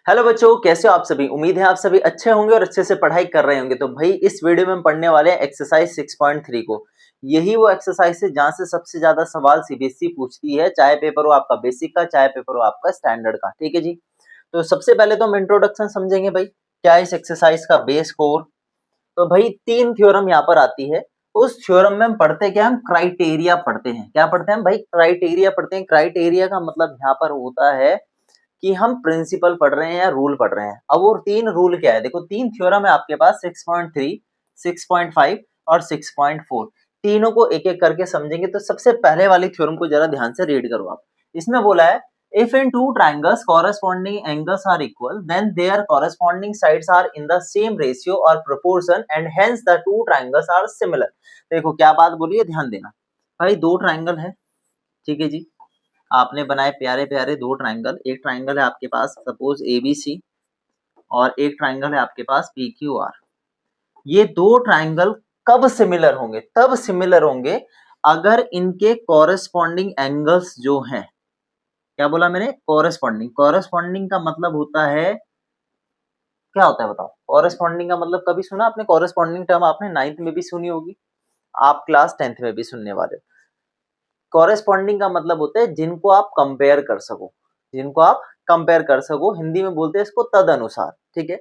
Hello बच्चों, कैसे हो आप सभी। उम्मीद है आप सभी अच्छे होंगे और अच्छे से पढ़ाई कर रहे होंगे। तो भाई इस वीडियो में हम पढ़ने वाले हैं एक्सरसाइज 6.3 को। यही वो एक्सरसाइज है जहां से सबसे ज्यादा सवाल सीबीएसई पूछती है, चाहे पेपर हो आपका बेसिक का, चाहे पेपर हो आपका स्टैंडर्ड का। ठीक है जी। तो सबसे पहले तो हम इंट्रोडक्शन समझेंगे भाई, क्या इस एक्सरसाइज का बेस कोर। तो भाई 3 थ्योरम यहाँ पर आती है। उस थ्योरम में हम पढ़ते क्या, हम क्राइटेरिया पढ़ते हैं। क्या पढ़ते हैं भाई? क्राइटेरिया पढ़ते हैं। क्राइटेरिया का मतलब यहाँ पर होता है कि हम प्रिंसिपल पढ़ रहे हैं या रूल पढ़ रहे हैं। अब वो 3 रूल क्या है, देखो 3 थ्योरम है आपके पास, 6.3, 6.5 और 6.4। तीनों को एक एक करके समझेंगे। तो सबसे पहले वाली थ्योरम को जरा ध्यान से रीड करो आप। इसमें बोला है, if in two triangles corresponding angles are equal, then their corresponding sides are in the same ratio or proportion and hence the two triangles are similar। देखो क्या बात बोली है, ध्यान देना भाई। दो ट्राइंगल है, ठीक है जी। आपने बनाए प्यारे प्यारे दो ट्राइंगल। एक ट्राइंगल है आपके पास सपोज ABC और एक ट्राइंगल है आपके पास PQR। ये दो ट्राइंगल कब सिमिलर होंगे? तब सिमिलर होंगे अगर इनके कॉरेस्पॉन्डिंग एंगल्स जो हैं, क्या बोला मैंने? कॉरेस्पॉन्डिंग। कॉरेस्पॉन्डिंग का मतलब होता है, क्या होता है बताओ? कॉरेस्पॉन्डिंग का मतलब कभी सुना आपने? कॉरेस्पॉन्डिंग टर्म आपने 9th में भी सुनी होगी, आप क्लास 10th में भी सुनने वाले। कॉरेस्पॉन्डिंग का मतलब होता है जिनको आप कंपेयर कर सको, जिनको आप कंपेयर कर सको। हिंदी में बोलते हैं इसको तदनुसार। ठीक है।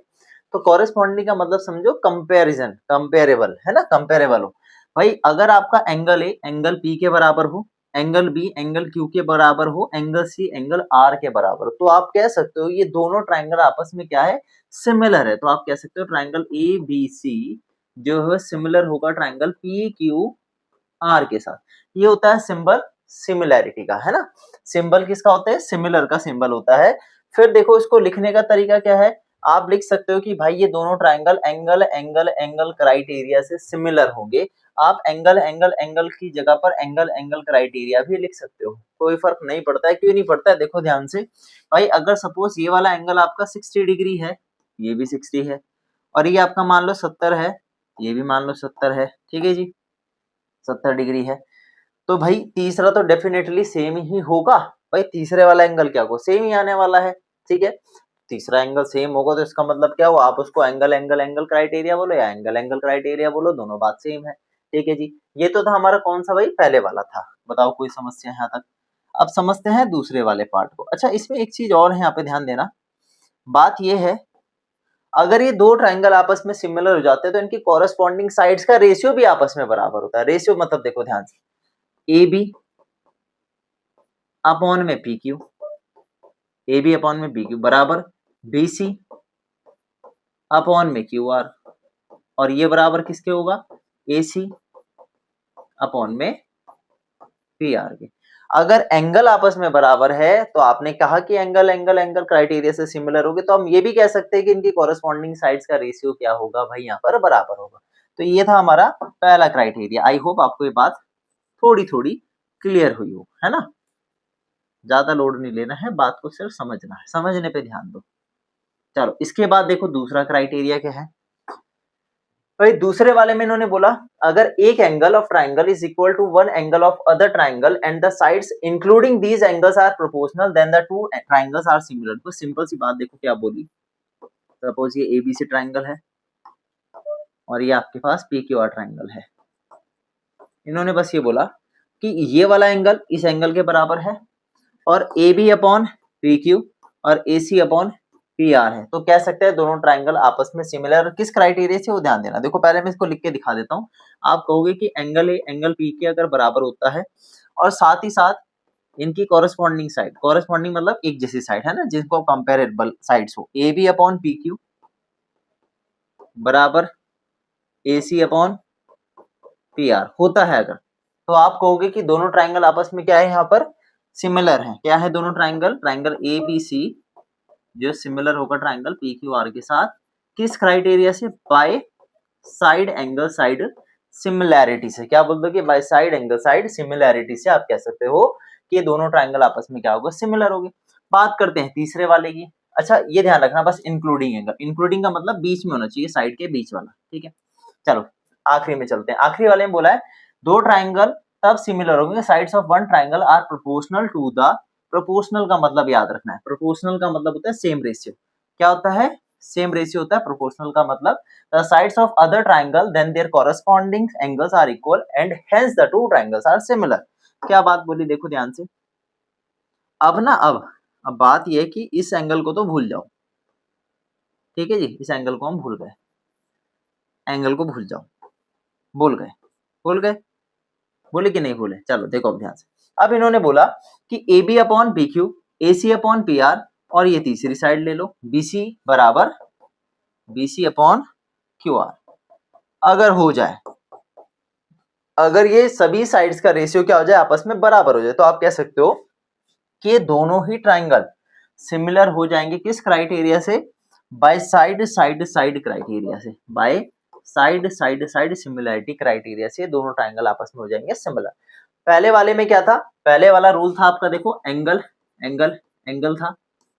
तो कॉरेस्पॉन्डिंग का मतलब समझो कंपैरिजन, कंपेरेबल है ना, कंपेरेबल हो। भाई अगर आपका एंगल ए एंगल P के बराबर हो, एंगल B एंगल Q के बराबर हो, एंगल C एंगल R के बराबर हो, तो आप कह सकते हो ये दोनों ट्राइंगल आपस में क्या है? सिमिलर है। तो आप कह सकते हो ट्राइंगल ABC जो है सिमिलर होगा ट्राइंगल PQR के साथ। ये होता है सिंबल सिमिलैरिटी का, है ना। सिंबल किसका होता है? सिमिलर का सिंबल होता है। फिर देखो इसको लिखने का तरीका क्या है। आप लिख सकते हो कि भाई ये दोनों triangle angle angle angle criteria से सिमिलर होंगे। आप एंगल एंगल एंगल की जगह पर एंगल एंगल क्राइटेरिया भी लिख सकते हो, कोई फर्क नहीं पड़ता है। क्यों नहीं पड़ता है? देखो ध्यान से भाई, अगर सपोज ये वाला एंगल आपका 60 डिग्री है, ये भी 60 है, और ये आपका मान लो 70 है, ये भी मान लो 70 है, ठीक है जी, 70 डिग्री है, तो भाई तीसरा तो डेफिनेटली सेम ही होगा। भाई तीसरे वाला एंगल क्या होगा? सेम ही आने वाला है। ठीक है। तीसरा एंगल सेम होगा तो इसका मतलब क्या हुआ? आप उसको एंगल एंगल एंगल क्राइटेरिया बोलो या एंगल एंगल क्राइटेरिया बोलो, दोनों बात सेम है। ठीक है जी। ये तो था हमारा कौन सा भाई? पहले वाला था। बताओ कोई समस्या यहाँ तक? अब समझते हैं दूसरे वाले पार्ट को। अच्छा, इसमें एक चीज और है, यहाँ पे ध्यान देना। बात ये है, अगर ये दो ट्राइंगल आपस में सिमिलर हो जाते हैं तो इनकी कॉरेस्पॉन्डिंग साइड्स का रेशियो भी आपस में बराबर होता है। रेशियो मतलब देखो ध्यान से, AB अपॉन में PQ, AB अपॉन में PQ बराबर BC अपॉन में QR, और ये बराबर किसके होगा? AC अपॉन में PR के। अगर एंगल आपस में बराबर है तो आपने कहा कि एंगल एंगल एंगल क्राइटेरिया से सिमिलर होगी, तो हम ये भी कह सकते हैं कि इनकी कॉरेस्पॉन्डिंग साइड्स का रेशियो क्या होगा भाई? यहाँ पर बराबर होगा। तो ये था हमारा पहला क्राइटेरिया। आई होप आपको ये बात थोड़ी थोड़ी क्लियर हुई हो, है ना। ज्यादा लोड नहीं लेना है, बात को सिर्फ समझना है, समझने पे ध्यान दो। चलो इसके बाद देखो दूसरा क्राइटेरिया क्या है भाई। दूसरे वाले में इन्होंने बोला, अगर एक angle of triangle is equal to one angle of other triangle and the sides including these angles are proportional then the two triangles are similar. तो सिंपल सी बात देखो क्या बोली। सपोज ये ABC ट्राइंगल है और ये आपके पास PQR ट्राइंगल है। इन्होंने बस ये बोला कि ये वाला एंगल इस एंगल के बराबर है और AB अपॉन PQ और AC अपॉन PR है। तो कह सकते हैं दोनों ट्राइंगल आपस में सिमिलर। किस क्राइटेरिया से? वो ध्यान देना। देखो पहले मैं इसको लिख के दिखा देता हूँ। आप कहोगे कि एंगल ए एंगल P के अगर बराबर होता है और साथ ही साथ इनकी कॉरेस्पॉन्डिंग साइड, कॉरेस्पॉन्डिंग मतलब एक जैसी साइड है ना, जिनको कंपेरेबल साइड्स हो, AB अपॉन PQ बराबर AC अपॉन PR होता है अगर, तो आप कहोगे कि दोनों ट्राइंगल आपस में क्या है? यहाँ पर सिमिलर है। क्या है दोनों ट्राइंगल? ट्राइंगल ABC जो सिमिलर होगा ट्राइंगल PQR के साथ, किस क्राइटेरिया से? By side angle side similarity से। क्या बोल दो कि bye side angle side similarity से आप कह सकते हो कि ये दोनों ट्राइंगल आपस में क्या होगा? सिमिलर होंगे। बात करते हैं तीसरे वाले की। अच्छा ये ध्यान रखना बस, इंक्लूडिंग एंगल, इंक्लूडिंग का मतलब बीच में होना चाहिए, साइड के बीच वाला। ठीक है। चलो आखिरी में चलते हैं। आखिरी वाले में बोला है, दो ट्राइंगल तब सिमिलर होंगे sides of one triangle are proportional to the, proportional का मतलब याद रखना है, प्रोपोर्शनल का मतलब होता है सेम रेशियो। क्या होता है, सेम रेशियो होता है। प्रोपोर्शनल का मतलब the sides of other triangle then their corresponding angles are equal and hence the two triangles are similar. क्या बात बोली देखो ध्यान से। अब ना अब बात ये है कि इस एंगल को तो भूल जाओ, ठीक है जी, इस एंगल को हम भूल गए, एंगल को भूल जाओ, भूल गए, भूल गए, बोले कि नहीं भूले। चलो देखो अब ध्यान से। अब इन्होंने बोला कि A B upon B Q, A C upon P R, और ये तीसरी साइड ले लो बी सी बराबर B C upon Q R. अगर हो जाए, अगर ये सभी साइड्स का रेशियो क्या हो जाए, आपस में बराबर हो जाए, तो आप कह सकते हो कि ये दोनों ही ट्राइंगल सिमिलर हो जाएंगे। किस क्राइटेरिया से, by side side side criteria से, by side side side similarity criteria से दोनों ट्राइंगल आपस में हो जाएंगे सिमिलर। पहले वाले में क्या था, पहले वाला रूल था आपका देखो, एंगल एंगल एंगल था,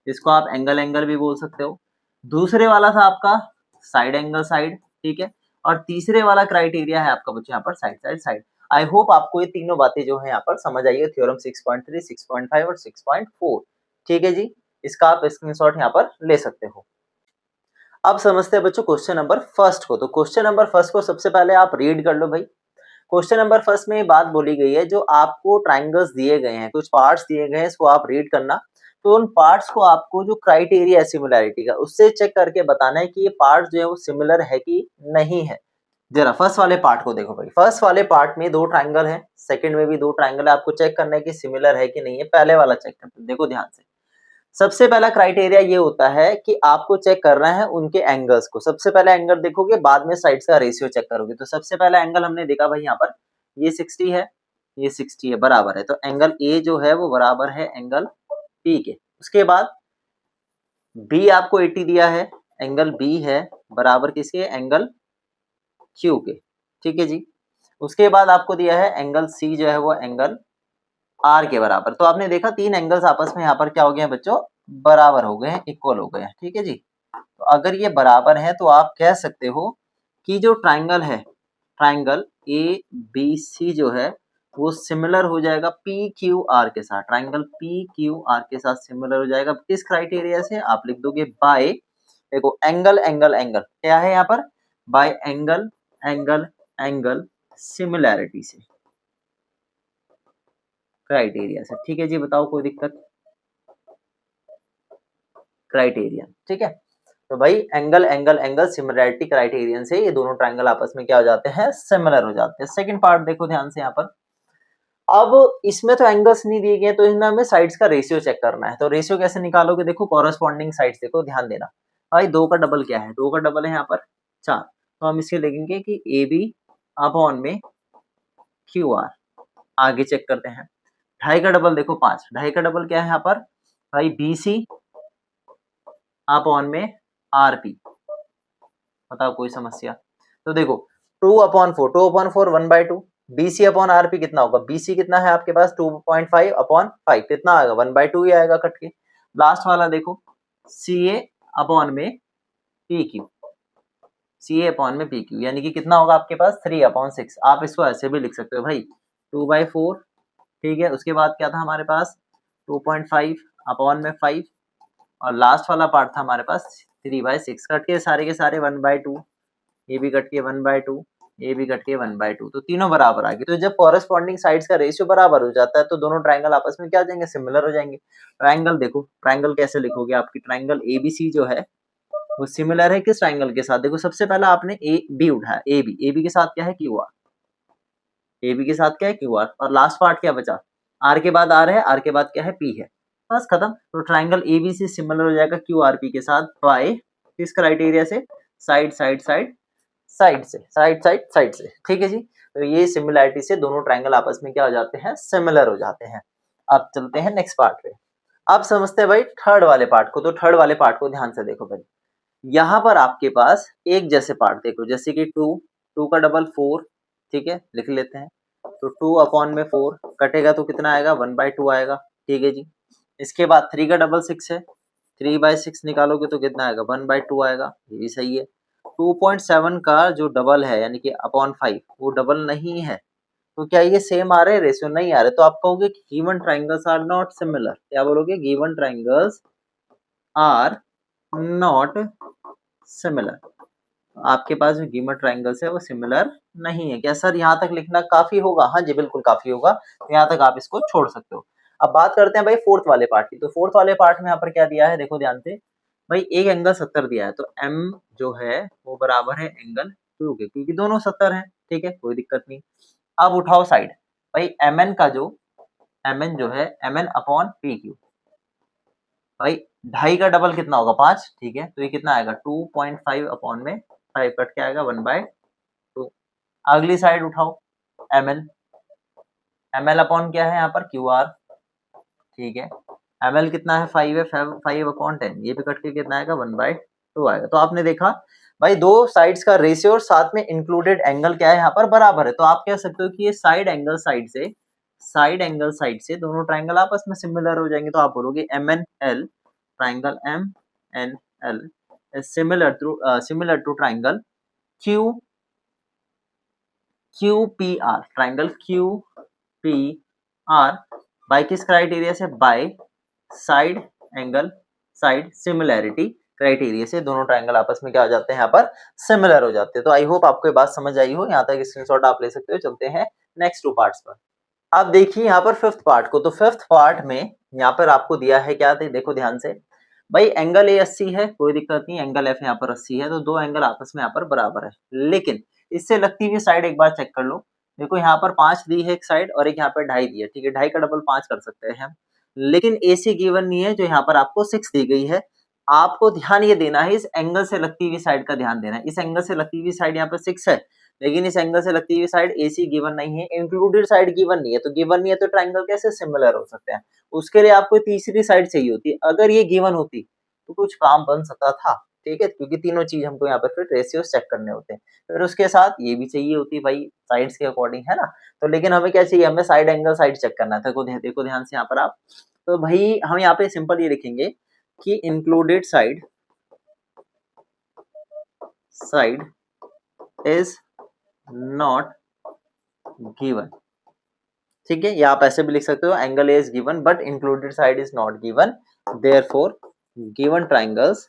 इसको आप एंगल एंगल भी बोल सकते हो। दूसरे वाला था आपका साइड एंगल साइड, ठीक है। और तीसरे वाला क्राइटेरिया है आपका बच्चों यहाँ पर side side side. I hope आपको ये तीनों बातें जो है यहाँ पर समझ आई है, थ्योरम 6.3, 6.5 और 6.4, ठीक है जी। इसका आप स्क्रीनशॉट यहाँ पर ले सकते हो। अब समझते हैं बच्चों क्वेश्चन नंबर फर्स्ट को। तो क्वेश्चन नंबर फर्स्ट को सबसे पहले आप रीड कर लो भाई। क्वेश्चन नंबर फर्स्ट में ये बात बोली गई है, जो आपको ट्राइंगल्स दिए गए हैं, कुछ पार्ट्स दिए गए हैं, इसको आप रीड करना। तो उन पार्ट्स को आपको जो क्राइटेरिया है सिमिलैरिटी का, उससे चेक करके बताना है कि ये पार्ट्स जो है वो सिमिलर है कि नहीं है। जरा फर्स्ट वाले पार्ट को देखो भाई। फर्स्ट वाले पार्ट में दो ट्राइंगल है, सेकंड में भी दो ट्राइंगल है, आपको चेक करना है कि सिमिलर है कि नहीं है। पहले वाला चेक करते हैं, देखो ध्यान से। सबसे पहला क्राइटेरिया ये होता है कि आपको चेक करना है उनके एंगल्स को। सबसे पहले एंगल देखोगे, बाद में साइड्स का रेशियो चेक करोगे। तो सबसे पहला एंगल हमने देखा भाई यहाँ पर, ये 60 है, ये 60 है, बराबर है। तो एंगल ए जो है वो बराबर है एंगल पी के। उसके बाद बी आपको 80 दिया है, एंगल बी है बराबर किसके, एंगल क्यू के, ठीक है जी। उसके बाद आपको दिया है एंगल सी जो है वो एंगल आर के बराबर। तो आपने देखा तीन एंगल्स आपस में यहाँ पर क्या हो गए हैं बच्चों, बराबर हो गए हैं, इक्वल हो गए हैं, ठीक है जी। तो अगर ये बराबर है तो आप कह सकते हो कि जो ट्राइंगल है, ट्राइंगल ए बी सी जो है वो सिमिलर हो जाएगा पी क्यू आर के साथ। ट्राइंगल पी क्यू आर के साथ सिमिलर हो जाएगा किस क्राइटेरिया से, आप लिख दोगे बाय, देखो एंगल एंगल एंगल क्या है यहाँ पर, bye angle angle angle similarity से, क्राइटेरिया से, ठीक है जी। बताओ कोई दिक्कत, क्राइटेरिया, ठीक है। तो भाई angle angle angle similarity criterion से ये दोनों ट्राइंगल आपस में क्या हो जाते हैं, सिमिलर हो जाते हैं। सेकंड पार्ट देखो ध्यान से यहाँ पर। अब इसमें तो एंगल्स नहीं दिए गए, तो इनमें हमें साइड्स का रेशियो चेक करना है। तो रेशियो कैसे निकालोगे, देखो कॉरेस्पॉन्डिंग साइड्स देखो, ध्यान देना भाई। दो का डबल क्या है, दो का डबल है यहाँ पर 4। तो हम इसे लिखेंगे कि ए बी अपॉन में क्यू आर। आगे चेक करते हैं, ढाई का डबल देखो 5, ढाई का डबल क्या है यहाँ पर भाई, बी सी अपॉन में आर पी। बताओ कोई समस्या। तो देखो 2/4, 2/4 1/2, BC अपॉन आरपी कितना होगा, BC कितना है आपके पास 2.5/5, कितना आएगा 1/2 ही आएगा कट के। लास्ट वाला देखो CA अपॉन में PQ, CA अपॉन में PQ यानी कि कितना होगा आपके पास 3/6। आप इसको ऐसे भी लिख सकते हो भाई 2/4, ठीक है। उसके बाद क्या था हमारे पास 2.5 अपॉन में 5, और लास्ट वाला पार्ट था हमारे पास 3/6। कट के सारे 1/2, ये भी कट के 1/2, ये भी कट के 1/2, तो तीनों बराबर आ गए। तो जब कॉरेस्पॉन्डिंग साइड्स का रेशियो बराबर हो जाता है तो दोनों ट्राइंगल आपस में क्या हो जाएंगे, सिमिलर हो जाएंगे। ट्राइंगल देखो, ट्राइंगल कैसे लिखोगे, आपकी ट्राइंगल एबीसी जो है वो सिमिलर है किस ट्राइंगल के साथ, देखो सबसे पहला आपने ए बी उठाया, ए बी के साथ क्या है क्यू आर, ए बी के साथ क्या है क्यू आर, और लास्ट पार्ट क्या बचा, आर के बाद आर है, आर के बाद क्या है पी है, बस खत्म। तो ट्राइंगल एबीसी सिमिलर हो जाएगा क्यू आर पी के साथ बाय किस क्राइटेरिया से, साइड साइड साइड साइड से, साइड साइड साइड से, ठीक है जी। तो ये सिमिलैरिटी से दोनों ट्राइंगल आपस में क्या हो जाते हैं, सिमिलर हो जाते हैं। अब चलते हैं नेक्स्ट पार्ट पे। अब समझते हैं भाई थर्ड वाले पार्ट को। तो थर्ड वाले पार्ट को ध्यान से देखो भाई, यहाँ पर आपके पास एक जैसे पार्ट देखो, जैसे कि 2 का डबल 4, ठीक है, लिख लेते हैं। तो 2/4 कटेगा तो कितना आएगा 1/2 आएगा, ठीक है जी। इसके बाद 3 का डबल 6 है, 3/6 निकालोगे तो कितना आएगा 1/2 आएगा, ये भी सही है। 2.7 का जो डबल है यानी कि अपॉन 5 वो डबल नहीं है, तो क्या ये सेम आ रहे हैं, रेशियो नहीं आ रहे, तो आप कहोगे given triangles are not similar. क्या बोलोगे, given triangles are not similar. आपके पास जो गिवन ट्रायंगल्स है वो सिमिलर नहीं है। क्या सर यहाँ तक लिखना काफी होगा? हाँ जी बिल्कुल काफी होगा, तो यहाँ तक आप इसको छोड़ सकते हो। अब बात करते हैं भाई फोर्थ वाले पार्ट की। तो फोर्थ वाले पार्ट में यहाँ पर क्या दिया है देखो ध्यान से, भाई एक एंगल 70 दिया है, तो m जो है वो बराबर है एंगल Q के, क्योंकि दोनों 70 है, ठीक है कोई दिक्कत नहीं। अब उठाओ साइड, भाई mn का जो mn जो है mn अपॉन PQ, भाई ढाई का डबल कितना होगा 5, ठीक है तो ये कितना आएगा 2.5 अपॉन में 5 कट के आएगा 1/2। अगली साइड उठाओ ml, ml अपॉन क्या है यहाँ पर QR, ठीक है ml कितना है 5 है, 5 अपॉन 10, ये भी कट के कितना आएगा 1/2 आएगा। तो आपने देखा भाई दो साइड्स का रेशियो और साथ में इंक्लूडेड एंगल क्या है यहाँ पर बराबर है, तो आप कह सकते हो कि ये साइड एंगल साइड से दोनों ट्राइंगल आपस में सिमिलर हो जाएंगे। तो आप बोलोगे MNL triangle MNL is similar to triangle QPR, triangle QPR by किस क्राइटेरिया से? By side angle side similarity criteria से दोनों ट्राइंगल आपस में क्या हो जाते हैं यहाँ पर सिमिलर हो जाते हैं। तो आई होप आपको ये बात समझ आई हो, यहाँ तक स्क्रीनशॉट आप ले सकते हो। चलते हैं नेक्स्ट 2 पार्ट्स पर। आप देखिए यहाँ पर फिफ्थ पार्ट को, तो फिफ्थ पार्ट में यहाँ पर आपको दिया है क्या, देखो ध्यान से, भाई एंगल ए 80 है, कोई दिक्कत नहीं, एंगल एफ यहाँ पर 80 है, तो दो एंगल आपस में यहाँ पर बराबर है। लेकिन इससे लगती हुई साइड एक बार चेक कर लो, देखो यहाँ पर 5 दी है एक साइड और एक यहाँ पर 2.5 दी है, ठीक है 2.5 का डबल 5 कर सकते हैं हम, लेकिन AC गिवन नहीं है, जो यहाँ पर आपको 6 दी गई है। आपको ध्यान ये देना है इस एंगल से लगती हुई साइड का ध्यान देना है। इस एंगल से लगती हुई साइड यहाँ पर 6 है, लेकिन इस एंगल से लगती हुई साइड AC गिवन नहीं है, इंक्लूडेड साइड गिवन नहीं है, तो गिवन नहीं है तो ट्राइंगल कैसे सिमिलर हो सकते हैं? उसके लिए आपको तीसरी साइड चाहिए होती, अगर ये गिवन होती तो कुछ काम बन सकता था, ठीक है, क्योंकि तीनों चीज हमको यहाँ पर फिर रेशियोस चेक करने होते हैं, फिर उसके साथ ये भी चाहिए होती भाई साइड्स के अकॉर्डिंग, है ना। तो लेकिन हमें क्या चाहिए, हमें साइड एंगल साइड चेक करना था। देखो ध्यान से यहाँ पर आप, तो भाई हम यहाँ पे सिंपल ये लिखेंगे कि included side is not given, ठीक है, या आप ऐसे भी लिख सकते हो angle A is given but included side is not given, therefore given triangles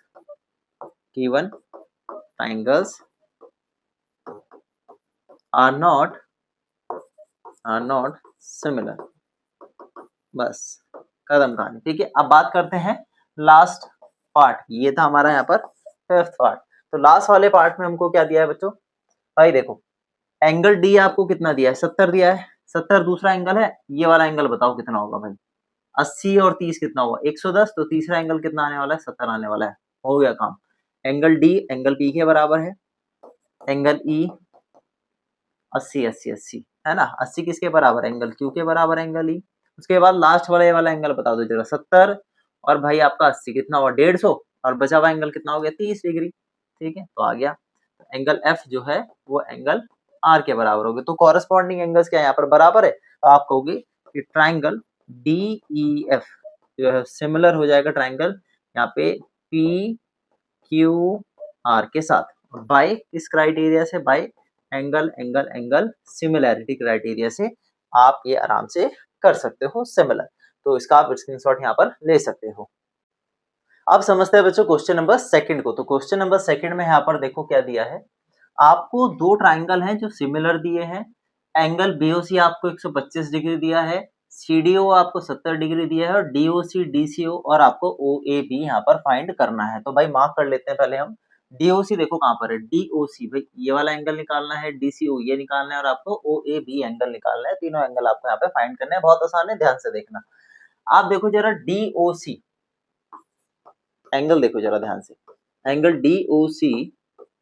are not similar. बस कदम कहानी, ठीक है। अब बात करते हैं लास्ट पार्ट, ये था हमारा यहाँ पर फिफ्थ पार्ट। तो लास्ट वाले पार्ट में हमको क्या दिया है बच्चों, भाई देखो एंगल डी आपको कितना दिया है, 70 दिया है, 70 दूसरा एंगल है, ये वाला एंगल बताओ कितना होगा भाई, 80 और 30 कितना हुआ 110, तो तीसरा एंगल कितना आने वाला है, 70 आने वाला है, हो गया काम। एंगल डी एंगल पी के बराबर है, एंगल ई 80 है ना, 80 किसके बराबर, एंगल क्यू के बराबर एंगल ई। उसके बाद लास्ट वाला ये वाला एंगल बता दो जरा, 70 और भाई आपका 80 कितना हुआ 150, और बचा हुआ एंगल कितना हो गया 30 डिग्री, ठीक है तो आ गया। एंगल एफ जो है वो एंगल आर के बराबर हो गए, तो कॉरेस्पॉन्डिंग एंगल्स क्या है यहाँ पर बराबर है, तो आप कहोगे कि ट्राइंगल डी ई एफ जो है सिमिलर हो जाएगा ट्राइंगल यहाँ पे पी क्यू आर के साथ, बाय किस क्राइटेरिया से, बाय एंगल सिमिलैरिटी क्राइटेरिया से आप ये आराम से कर सकते हो सिमिलर। तो इसका आप स्क्रीनशॉट यहाँ पर ले सकते हो। अब समझते हैं बच्चों क्वेश्चन नंबर सेकंड को। तो क्वेश्चन नंबर सेकंड में यहाँ पर देखो क्या दिया है, आपको दो ट्राइंगल हैं जो सिमिलर दिए हैं, एंगल बीओसी आपको 125 डिग्री दिया है, सीडीओ आपको 70 डिग्री दिया है, और डीओसी डीसीओ और आपको ओएबी यहाँ पर फाइंड करना है। तो भाई मार्क कर लेते हैं पहले हम, डीओसी देखो कहाँ पर है, डीओसी भाई ये वाला एंगल निकालना है, डीसीओ ये निकालना है, और आपको ओएबी एंगल निकालना है। तीनों एंगल आपको यहाँ पे फाइंड करने हैं, बहुत आसान है, ध्यान से देखना। आप देखो जरा डीओसी एंगल देखो जरा ध्यान से, एंगल डीओसी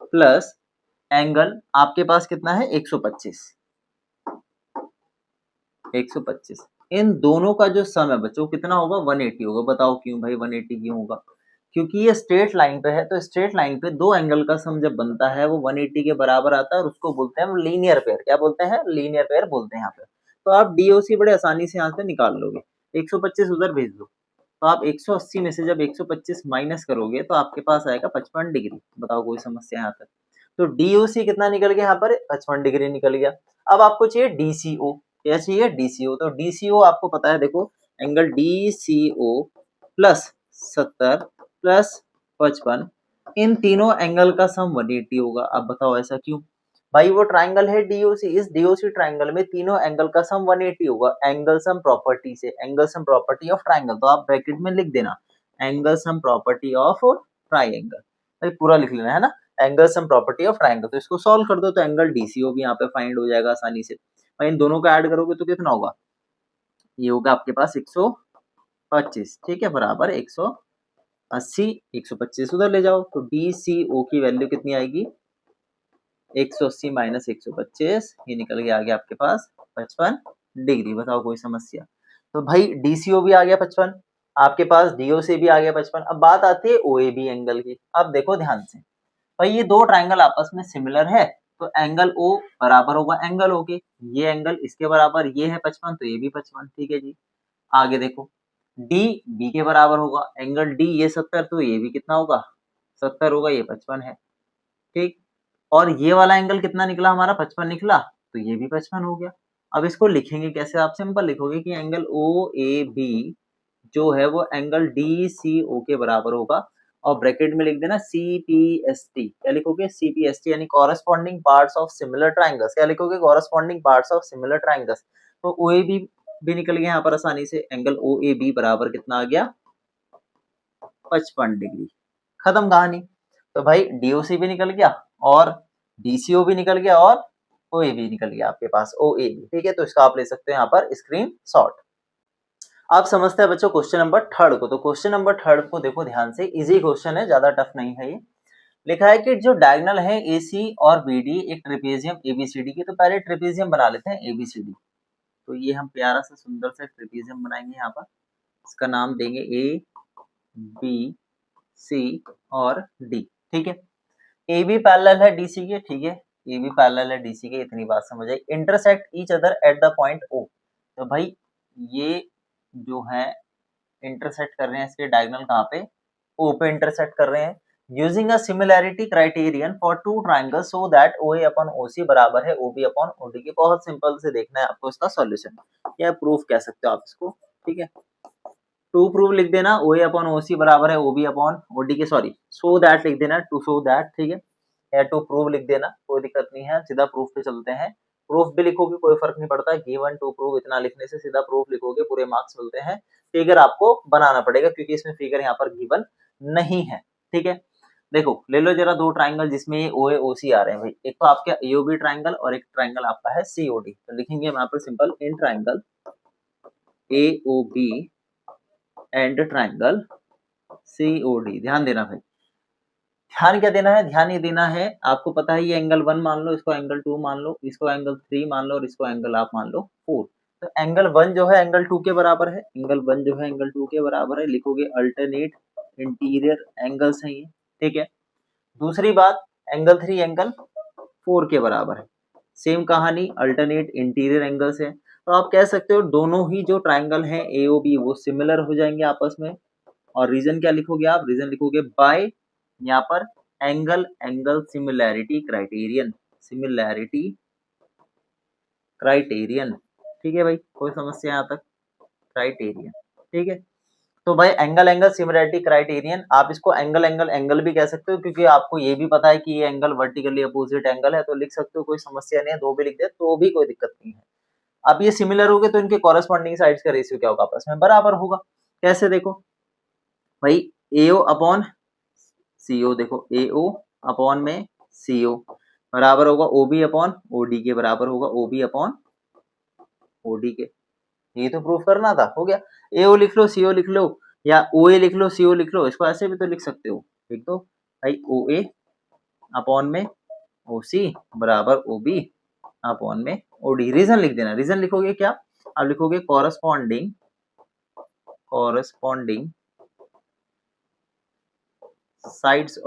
प्लस एंगल आपके पास कितना है 125, इन दोनों का जो सम है बच्चों कितना होगा 180 होगा। बताओ क्यों भाई 180 क्यों होगा, क्योंकि ये स्ट्रेट लाइन पे है, तो स्ट्रेट लाइन पे दो एंगल का सम जब बनता है वो 180 के बराबर आता है, और उसको बोलते हैं हम लीनियर पेयर। क्या बोलते हैं, लीनियर पेयर बोलते हैं यहाँ पे। तो आप डीओसी बड़े आसानी से यहाँ से निकाल लोगे, 125 उधर भेज दो, तो आप 180 में से जब 125 माइनस करोगे तो आपके पास आएगा 55 डिग्री। बताओ कोई समस्या यहाँ तक, तो डीओसी कितना निकल गया यहाँ पर 55 डिग्री निकल गया। अब आपको चाहिए डीसीओ, क्या चाहिए डीसीओ, तो डीसीओ आपको पता है देखो, एंगल डीसीओ प्लस 70 प्लस 55, इन तीनों एंगल का सम 180 होगा। अब बताओ ऐसा क्यों? भाई वो ट्राइंगल है डीओसी, इस डीओसी ट्राइंगल में तीनों एंगल का सम 180 होगा एंगल सम प्रॉपर्टी से, angle sum property of triangle. तो आप ब्रैकेट में लिख देना angle sum property of triangle, भाई पूरा लिख लेना है ना, angle sum property of triangle. तो इसको सॉल्व कर दो तो एंगल डीसीओ भी यहाँ पे फाइंड हो जाएगा आसानी से। भाई इन दोनों को ऐड करोगे तो कितना होगा? ये होगा आपके पास 125, ठीक है, बराबर 180, 125 उधर ले जाओ तो डीसीओ की वैल्यू कितनी आएगी? 180 माइनस 125, ये निकल गया आ गया आपके पास 55 डिग्री। बताओ कोई समस्या? तो भाई डीसीओ भी आ गया 55, आपके पास डीओसी भी आ गया 55। अब बात आती है ओएबी एंगल की। अब देखो ध्यान से, भाई ये दो ट्राइंगल आपस में सिमिलर है तो एंगल ओ बराबर होगा एंगल ओ के, ये एंगल इसके बराबर, ये है 55 तो ये भी 55, ठीक है जी। आगे देखो डी बी के बराबर होगा, एंगल डी ये 70 तो ये भी कितना होगा? 70 होगा, ये 55 है, ठीक। और ये वाला एंगल कितना निकला हमारा? 55 निकला, तो ये भी 55 हो गया। अब इसको लिखेंगे कैसे? आप सिंपल लिखोगे कि एंगल ओ ए बी जो है वो एंगल डी सी ओ के बराबर होगा, और ब्रैकेट में लिख देना सी पी एस टी। क्या लिखोगे? सी पी एस टी, यानी corresponding parts of similar triangles. क्या लिखोगे? Corresponding parts of similar triangles. तो ओ ए बी भी निकल गया यहाँ पर आसानी से, एंगल ओ ए बी बराबर कितना आ गया? 55 डिग्री। खत्म कहानी। तो भाई डीओसी भी निकल गया और डीसीओ भी निकल गया और ओए भी निकल गया आपके पास, ओए भी, ठीक है। तो इसका आप ले सकते हो यहाँ पर स्क्रीन शॉट। आप समझते हैं बच्चों क्वेश्चन नंबर थर्ड को। तो क्वेश्चन नंबर थर्ड को देखो ध्यान से, इजी क्वेश्चन है, ज्यादा टफ नहीं है ये। लिखा है कि जो डायगोनल है एसी और बीडी एक ट्रेपेजियम एबीसीडी की। तो पहले ट्रेपेजियम बना लेते हैं एबीसीडी। तो ये हम प्यारा सा सुंदर सा ट्रेपेजियम बनाएंगे यहाँ पर। इसका नाम देंगे ए बी सी और डी, ठीक है। ए बी पैरेलल है डीसी के, ठीक है, ए बी पैरेलल है डीसी के, इतनी बात समझ आई। Intersect each other at the point O. तो भाई ये जो है इंटरसेक्ट कर रहे हैं, इसके डायगोनल कहाँ पे? ओ पे इंटरसेक्ट कर रहे हैं। Using a similarity criterion for two triangles so that O A upon O C बराबर है O B upon O D के। बहुत सिंपल से देखना है आपको इसका सॉल्यूशन, या प्रूफ कह सकते हो आप इसको, ठीक है। टू प्रूफ लिख देना, ओ ए अपॉन ओ सी बराबर है O B upon O D के, सॉरी सो दैट लिख देना, टू सो दैट, ठीक है, या टू प्रूव लिख देना, कोई दिक्कत नहीं है, सीधा प्रूफ पे चलते हैं। प्रूफ भी लिखोगे कोई फर्क नहीं पड़ता, गिवन टू प्रूव इतना लिखने से सीधा प्रूफ लिखोगे, पूरे मार्क्स मिलते हैं। फिगर आपको बनाना पड़ेगा क्योंकि इसमें फिगर यहाँ पर गिवन नहीं है, ठीक है। देखो ले लो जरा दो ट्राइंगल जिसमें ये ओ ए ओ सी आ रहे हैं भाई, एक तो आपका एओबी ट्राइंगल और एक ट्राइंगल आपका है सीओडी। तो लिखेंगे हम यहाँ पर simple in triangle AOB and triangle COD. ध्यान देना भाई, ध्यान क्या देना है? ध्यान ये देना है, आपको पता है ये एंगल 1 मान लो, इसको एंगल 2 मान लो, इसको एंगल 3 मान लो और इसको एंगल आप मान लो 4। तो एंगल 1 जो है एंगल 2 के बराबर है, एंगल 1 जो है एंगल 2 के बराबर है, लिखोगे अल्टरनेट इंटीरियर एंगल्स हैं ये, ठीक है। दूसरी बात, एंगल 3 एंगल 4 के बराबर है, सेम कहानी, अल्टरनेट इंटीरियर एंगल्स है। तो आप कह सकते हो दोनों ही जो ट्राइंगल हैं एओबी वो सिमिलर हो जाएंगे आपस में। और रीजन क्या लिखोगे आप? रीजन लिखोगे बाय यहाँ पर angle angle similarity criterion, similarity criterion, ठीक है भाई, कोई समस्या यहाँ तक? क्राइटेरियन, ठीक है। तो भाई एंगल एंगल सिमिलैरिटी क्राइटेरियन, आप इसको एंगल एंगल एंगल भी कह सकते हो क्योंकि आपको ये भी पता है कि ये एंगल वर्टिकली अपोजिट एंगल है, तो लिख सकते हो, कोई समस्या नहीं है, दो भी लिख दे तो भी कोई दिक्कत नहीं है। अब ये सिमिलर हो गए तो इनके कॉरेस्पॉन्डिंग साइड्स का रेशियो क्या होगा? आपस में बराबर होगा। कैसे? देखो भाई एओ अपॉन सीओ, देखो एओ अपॉन में सीओ बराबर होगा ओबी अपॉन ओडी के, बराबर होगा ओबी अपॉन ओडी के। ये तो प्रूफ करना था, हो गया। एओ लिख लो, सीओ लिख लो, या ओए लिख लो, सीओ लिख लो, इसको ऐसे भी तो लिख सकते हो। लिख दो भाई ओए अपॉन में ओसी बराबर ओबी अपॉन में ओडी। रीजन लिख देना, रीजन लिखोगे क्या? आप लिखोगे corresponding sides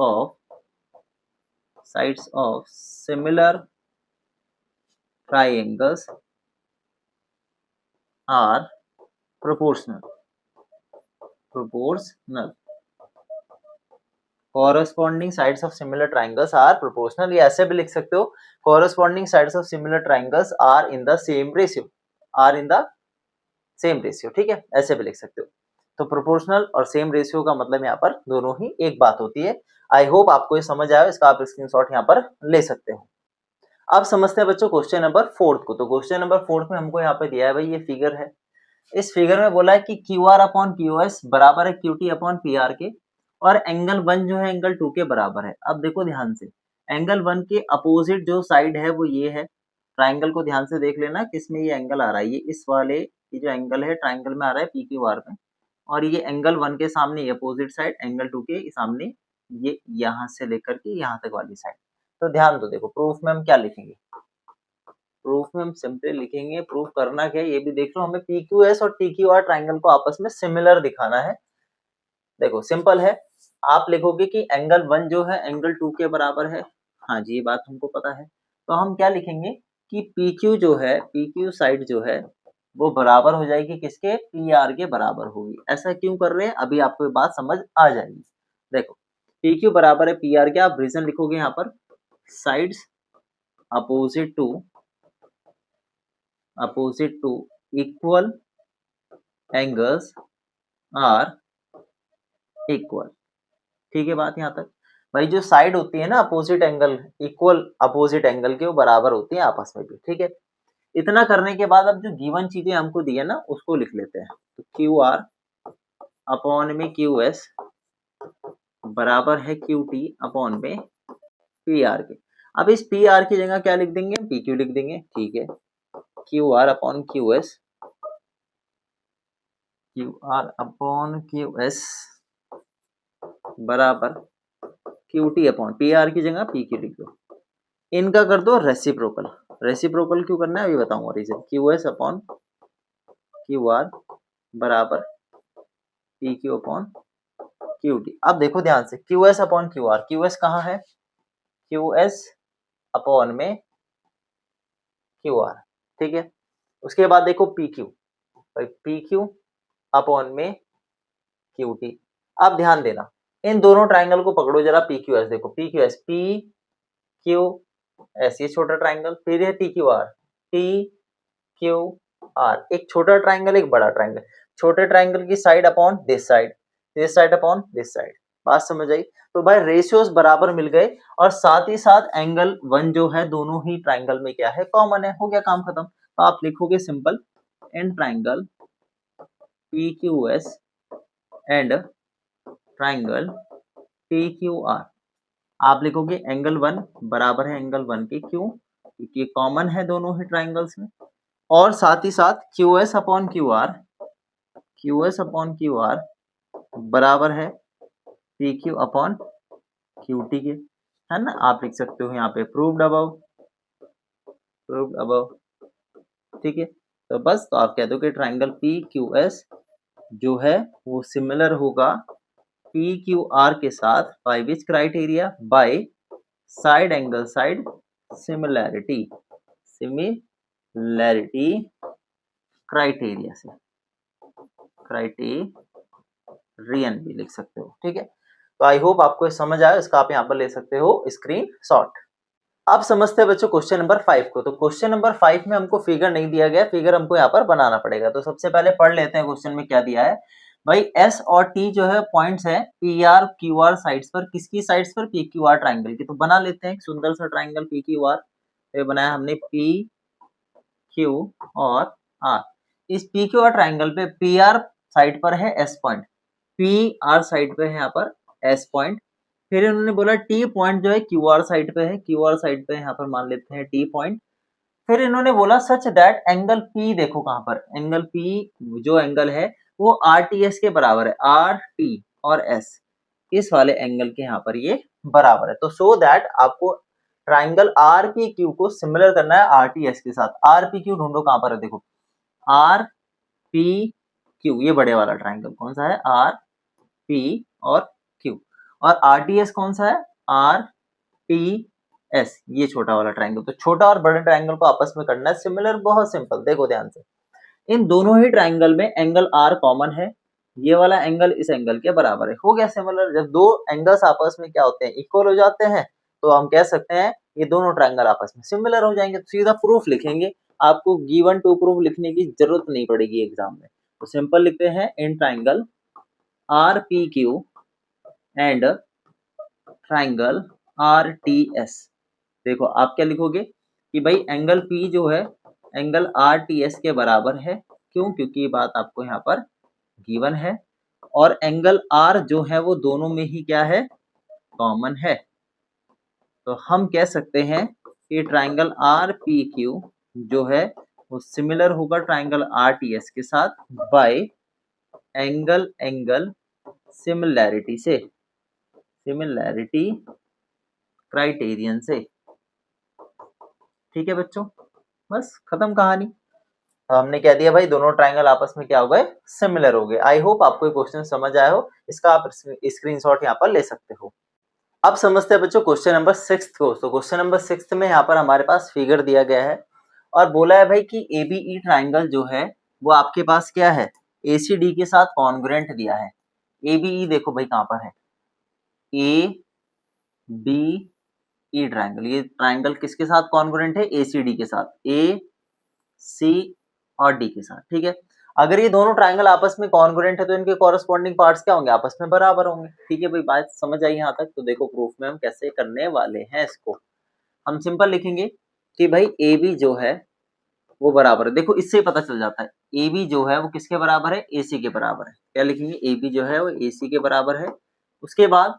of similar triangles are proportional corresponding sides of similar triangles are proportional। ये ऐसे भी लिख सकते हो, corresponding sides of similar triangles are in the same ratio, ठीक है, ऐसे भी लिख सकते हो। तो प्रोपोर्शनल और सेम रेशियो का मतलब यहाँ पर दोनों ही एक बात होती है। आई होप आपको ये समझ आया, इसका आप स्क्रीनशॉट यहाँ पर ले सकते हो। अब समझते हैं बच्चों क्वेश्चन नंबर 4 को। तो क्वेश्चन नंबर 4 में हमको यहाँ पे दिया है भाई ये फिगर है। इस फिगर में बोला है कि Q R upon Q S बराबर है Q T upon P are के, और एंगल 1 जो है एंगल 2 के बराबर है। अब देखो ध्यान से, एंगल 1 के अपोजिट जो साइड है वो ये है। ट्राइंगल को ध्यान से देख लेना किसमें ये एंगल आ रहा है, ये इस वाले ये जो एंगल है ट्राइंगल में आ रहा है पी क्यू आर में, और ये एंगल 1 के सामने ये अपोजिट साइड, एंगल 2 के सामने ये यहाँ से लेकर के यहाँ तक वाली साइड। तो ध्यान दो, देखो प्रूफ में हम क्या लिखेंगे, प्रूफ में हम सिंपली लिखेंगे, प्रूफ करना क्या है ये भी देख लो, हमें PQS और TQR ट्राइंगल को आपस में सिमिलर दिखाना है। देखो सिंपल है, आप लिखोगे कि एंगल 1 जो है एंगल 2 के बराबर है। हाँ जी, ये बात हमको पता है। तो हम क्या लिखेंगे कि PQ जो है, PQ साइड जो है वो बराबर हो जाएगी किसके, PR के बराबर होगी। ऐसा क्यों कर रहे हैं, अभी आपको ये बात समझ आ जाएगी। देखो PQ बराबर है PR के, आप रीजन लिखोगे यहाँ पर, sides opposite to equal angles are equal. ठीक है बात यहाँ तक। भाई जो साइड होती है ना opposite angle, equal opposite angle के, वो बराबर होती है आपस में भी। ठीक है, इतना करने के बाद अब जो गिवन चीजें हमको दी है ना उसको लिख लेते हैं। तो क्यू आर अपॉन में क्यू एस बराबर है क्यू टी अपॉन में पी आर के। अब इस पी आर की जगह क्या लिख देंगे, पी क्यू लिख देंगे। ठीक है, Q R upon Q S, Q R upon Q S बराबर Q T upon P R की जगह पी क्यू लिख दो। इनका कर दो रेसिप्रोकल। रेसिप्रोकल क्यों करना है अभी बताऊंगा reason. Q S upon Q R बराबर P Q upon Q T. अब देखो ध्यान से, Q S upon Q R, Q S कहाँ है, क्यू एस अपॉन में क्यू आर। ठीक है, उसके बाद देखो P Q, P Q upon में क्यू टी। अब ध्यान देना, इन दोनों ट्राइंगल को पकड़ो जरा, पी क्यू एस देखो, P Q S, P Q S ये छोटा ट्राइंगल, फिर है T Q R, T Q R, एक छोटा ट्राइंगल एक बड़ा ट्राइंगल, छोटे ट्राइंगल की side upon this side upon this side. बात समझ आई। तो भाई रेशियोज बराबर मिल गए, और साथ ही साथ एंगल 1 जो है दोनों ही ट्राइंगल में क्या है, कॉमन है। हो गया काम खत्म। तो आप लिखोगे simple, in triangle PQS and triangle PQR, आप लिखोगे एंगल 1 बराबर है एंगल 1 के, क्यों, क्योंकि कॉमन है दोनों ही ट्राइंगल्स में, और साथ ही साथ QS अपॉन क्यू आर बराबर है PQ अपॉन QT के, है ना। आप लिख सकते हो यहाँ पे प्रूव्ड अबव। ठीक है, तो बस तो आप कह दो कि ट्राइंगल PQS जो है वो सिमिलर होगा PQR के साथ, by which criteria, bye side angle side similarity criteria से, क्राइटेरियन भी लिख सकते हो। ठीक है, तो आई होप आपको समझ आया, इसका आप यहाँ पर ले सकते हो स्क्रीनशॉट। अब समझते हैं बच्चों क्वेश्चन नंबर 5 को। तो क्वेश्चन नंबर 5 में हमको फिगर नहीं दिया गया, फिगर हमको यहाँ पर बनाना पड़ेगा। तो सबसे पहले पढ़ लेते हैं क्वेश्चन में क्या दिया है। भाई एस और टी जो है पॉइंट्स है P R Q R sides पर, किसकी साइड्स पर, पी क्यू आर ट्राइंगल की। तो बना लेते हैं एक सुंदर सा ट्राइंगल पी क्यू आर। ये बनाया हमने पी क्यू और आर। इस पी क्यू आर ट्राइंगल पे पी आर साइड पर है S point, P R side पे है यहाँ पर एस पॉइंट। फिर इन्होंने बोला टी पॉइंट जो है क्यू आर साइड पे है, क्यू आर साइड पे यहाँ पर मान लेते हैं टी पॉइंट। फिर इन्होंने बोला सच दैट एंगल पी, देखो कहां पर एंगल पी जो एंगल है वो आर टी एस के बराबर है, आर टी और एस इस वाले एंगल के यहाँ पर ये बराबर है। तो सो दैट आपको ट्राइंगल आर पी क्यू को सिमिलर करना है आर टी एस के साथ। आर पी क्यू ढूंढो कहां पर है, देखो आर पी क्यू, ये बड़े वाला ट्राइंगल कौन सा है, आर पी और क्यू, और आर टी एस कौन सा है, आर टी एस, ये छोटा वाला ट्राइंगल। तो छोटा और बड़े ट्राइंगल को आपस में करना है सिमिलर, बहुत सिंपल। देखो ध्यान से, इन दोनों ही ट्राइंगल में एंगल आर कॉमन है, ये वाला एंगल इस एंगल के बराबर है। हो गया सिमिलर। जब दो एंगल्स आपस में क्या होते हैं, इक्वल हो जाते हैं, तो हम कह सकते हैं ये दोनों ट्राइंगल आपस में सिमिलर हो जाएंगे। तो सीधा प्रूफ लिखेंगे, आपको गिवन टू प्रूफ लिखने की जरूरत नहीं पड़ेगी एग्जाम में। तो सिंपल लिखते हैं in triangle R P Q and triangle R T S. देखो आप क्या लिखोगे कि भाई एंगल पी जो है एंगल आर टी एस के बराबर है। क्यों? क्योंकि ये बात आपको यहाँ पर गिवन है और एंगल आर जो है वो दोनों में ही क्या है, कॉमन है। तो हम कह सकते हैं कि ट्राइंगल आर पी क्यू जो है वो सिमिलर होगा ट्राइंगल आर टी एस के साथ बाय एंगल एंगल सिमिलैरिटी से, सिमिलैरिटी क्राइटेरियन से। ठीक है बच्चों, बस खत्म कहानी। हमने कह दिया भाई दोनों ट्राइंगल आपस में क्या हो गए, सिमिलर हो गए। आई होप आपको ये क्वेश्चन समझ आया हो, इसका आप स्क्रीनशॉट यहाँ पर ले सकते हो। अब समझते हैं बच्चों क्वेश्चन नंबर 6 को। तो क्वेश्चन नंबर 6 में यहाँ पर हमारे पास फिगर दिया गया है और बोला है भाई कि एबीई ट्राइंगल जो है वो आपके पास क्या है, एसीडी के साथ कॉन्ग्रुएंट दिया है। एबीई देखो भाई कहाँ पर है, ए बी ई ट्राइंगल, ये ट्राइंगल किसके साथ कॉन्ग्रुएंट है, एसीडी के साथ, ए सी और डी के साथ। ठीक है, अगर ये दोनों ट्राइंगल आपस में कॉन्ग्रुएंट है तो इनके कॉरेस्पॉन्डिंग पार्ट्स क्या होंगे, आपस में बराबर होंगे। ठीक है भाई, बात समझ आई यहाँ तक। तो देखो प्रूफ में हम कैसे करने वाले हैं इसको, हम सिंपल लिखेंगे कि भाई ए बी जो है वो बराबर है। देखो इससे पता चल जाता है ए बी जो है वो किसके बराबर है, ए सी के बराबर है। क्या लिखेंगे, ए बी जो है वो ए सी के बराबर है। उसके बाद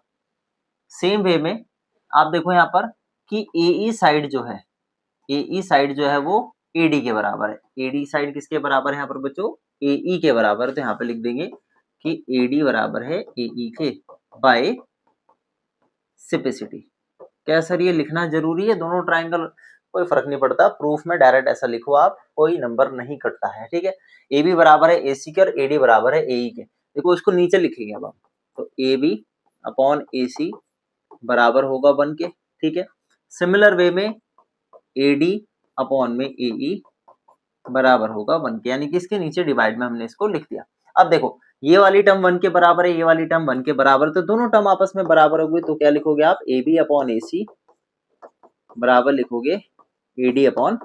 सेम वे में आप देखो यहाँ पर कि ए ई साइड जो है, ए ई साइड जो है वो ए डी के बराबर है। ए डी साइड किसके बराबर है यहाँ पर बच्चों, ए ई के बराबर है। तो यहाँ पे लिख देंगे कि ए डी बराबर है ए ई के बाय सिपेसिटी। क्या सर ये लिखना जरूरी है दोनों ट्राइंगल, कोई फर्क नहीं पड़ता, प्रूफ में डायरेक्ट ऐसा लिखो आप, कोई नंबर नहीं कटता है। ठीक है, ए बी बराबर है ए सी के और ए डी बराबर है ए ई के। देखो इसको नीचे लिखेंगे अब हम, तो ए बी अपॉन ए सी बराबर होगा 1 के। ठीक है, सिमिलर वे में ए डी अपॉन में ए ई बराबर होगा 1 के, यानी कि इसके नीचे डिवाइड में हमने इसको लिख दिया। अब देखो ये वाली टर्म 1 के बराबर है, ये वाली टर्म 1 के बराबर, तो दोनों टर्म आपस में बराबर हो गई। तो क्या लिखोगे आप, ए बी अपॉन ए सी बराबर लिखोगे ए डी अपॉन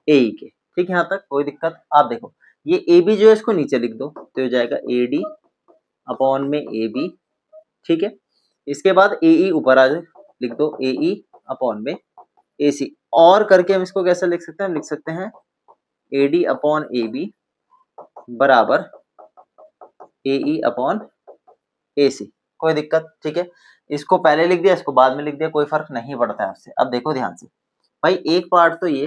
ए ई के। ठीक है, यहाँ तक कोई दिक्कत। आप देखो ये ए बी जो है इसको नीचे लिख दो तो हो जाएगा ए डी अपॉन में ए बी। ठीक है, इसके बाद ए ई ऊपर आ जाए, लिख दो ए ई अपॉन में ए सी। और करके हम इसको कैसे लिख सकते हैं, हम लिख सकते हैं A D upon A B बराबर ए ई अपॉन ए सी। कोई दिक्कत? ठीक है, इसको पहले लिख दिया, इसको बाद में लिख दिया, कोई फर्क नहीं पड़ता है उससे। अब देखो ध्यान से भाई, एक पार्ट तो ये,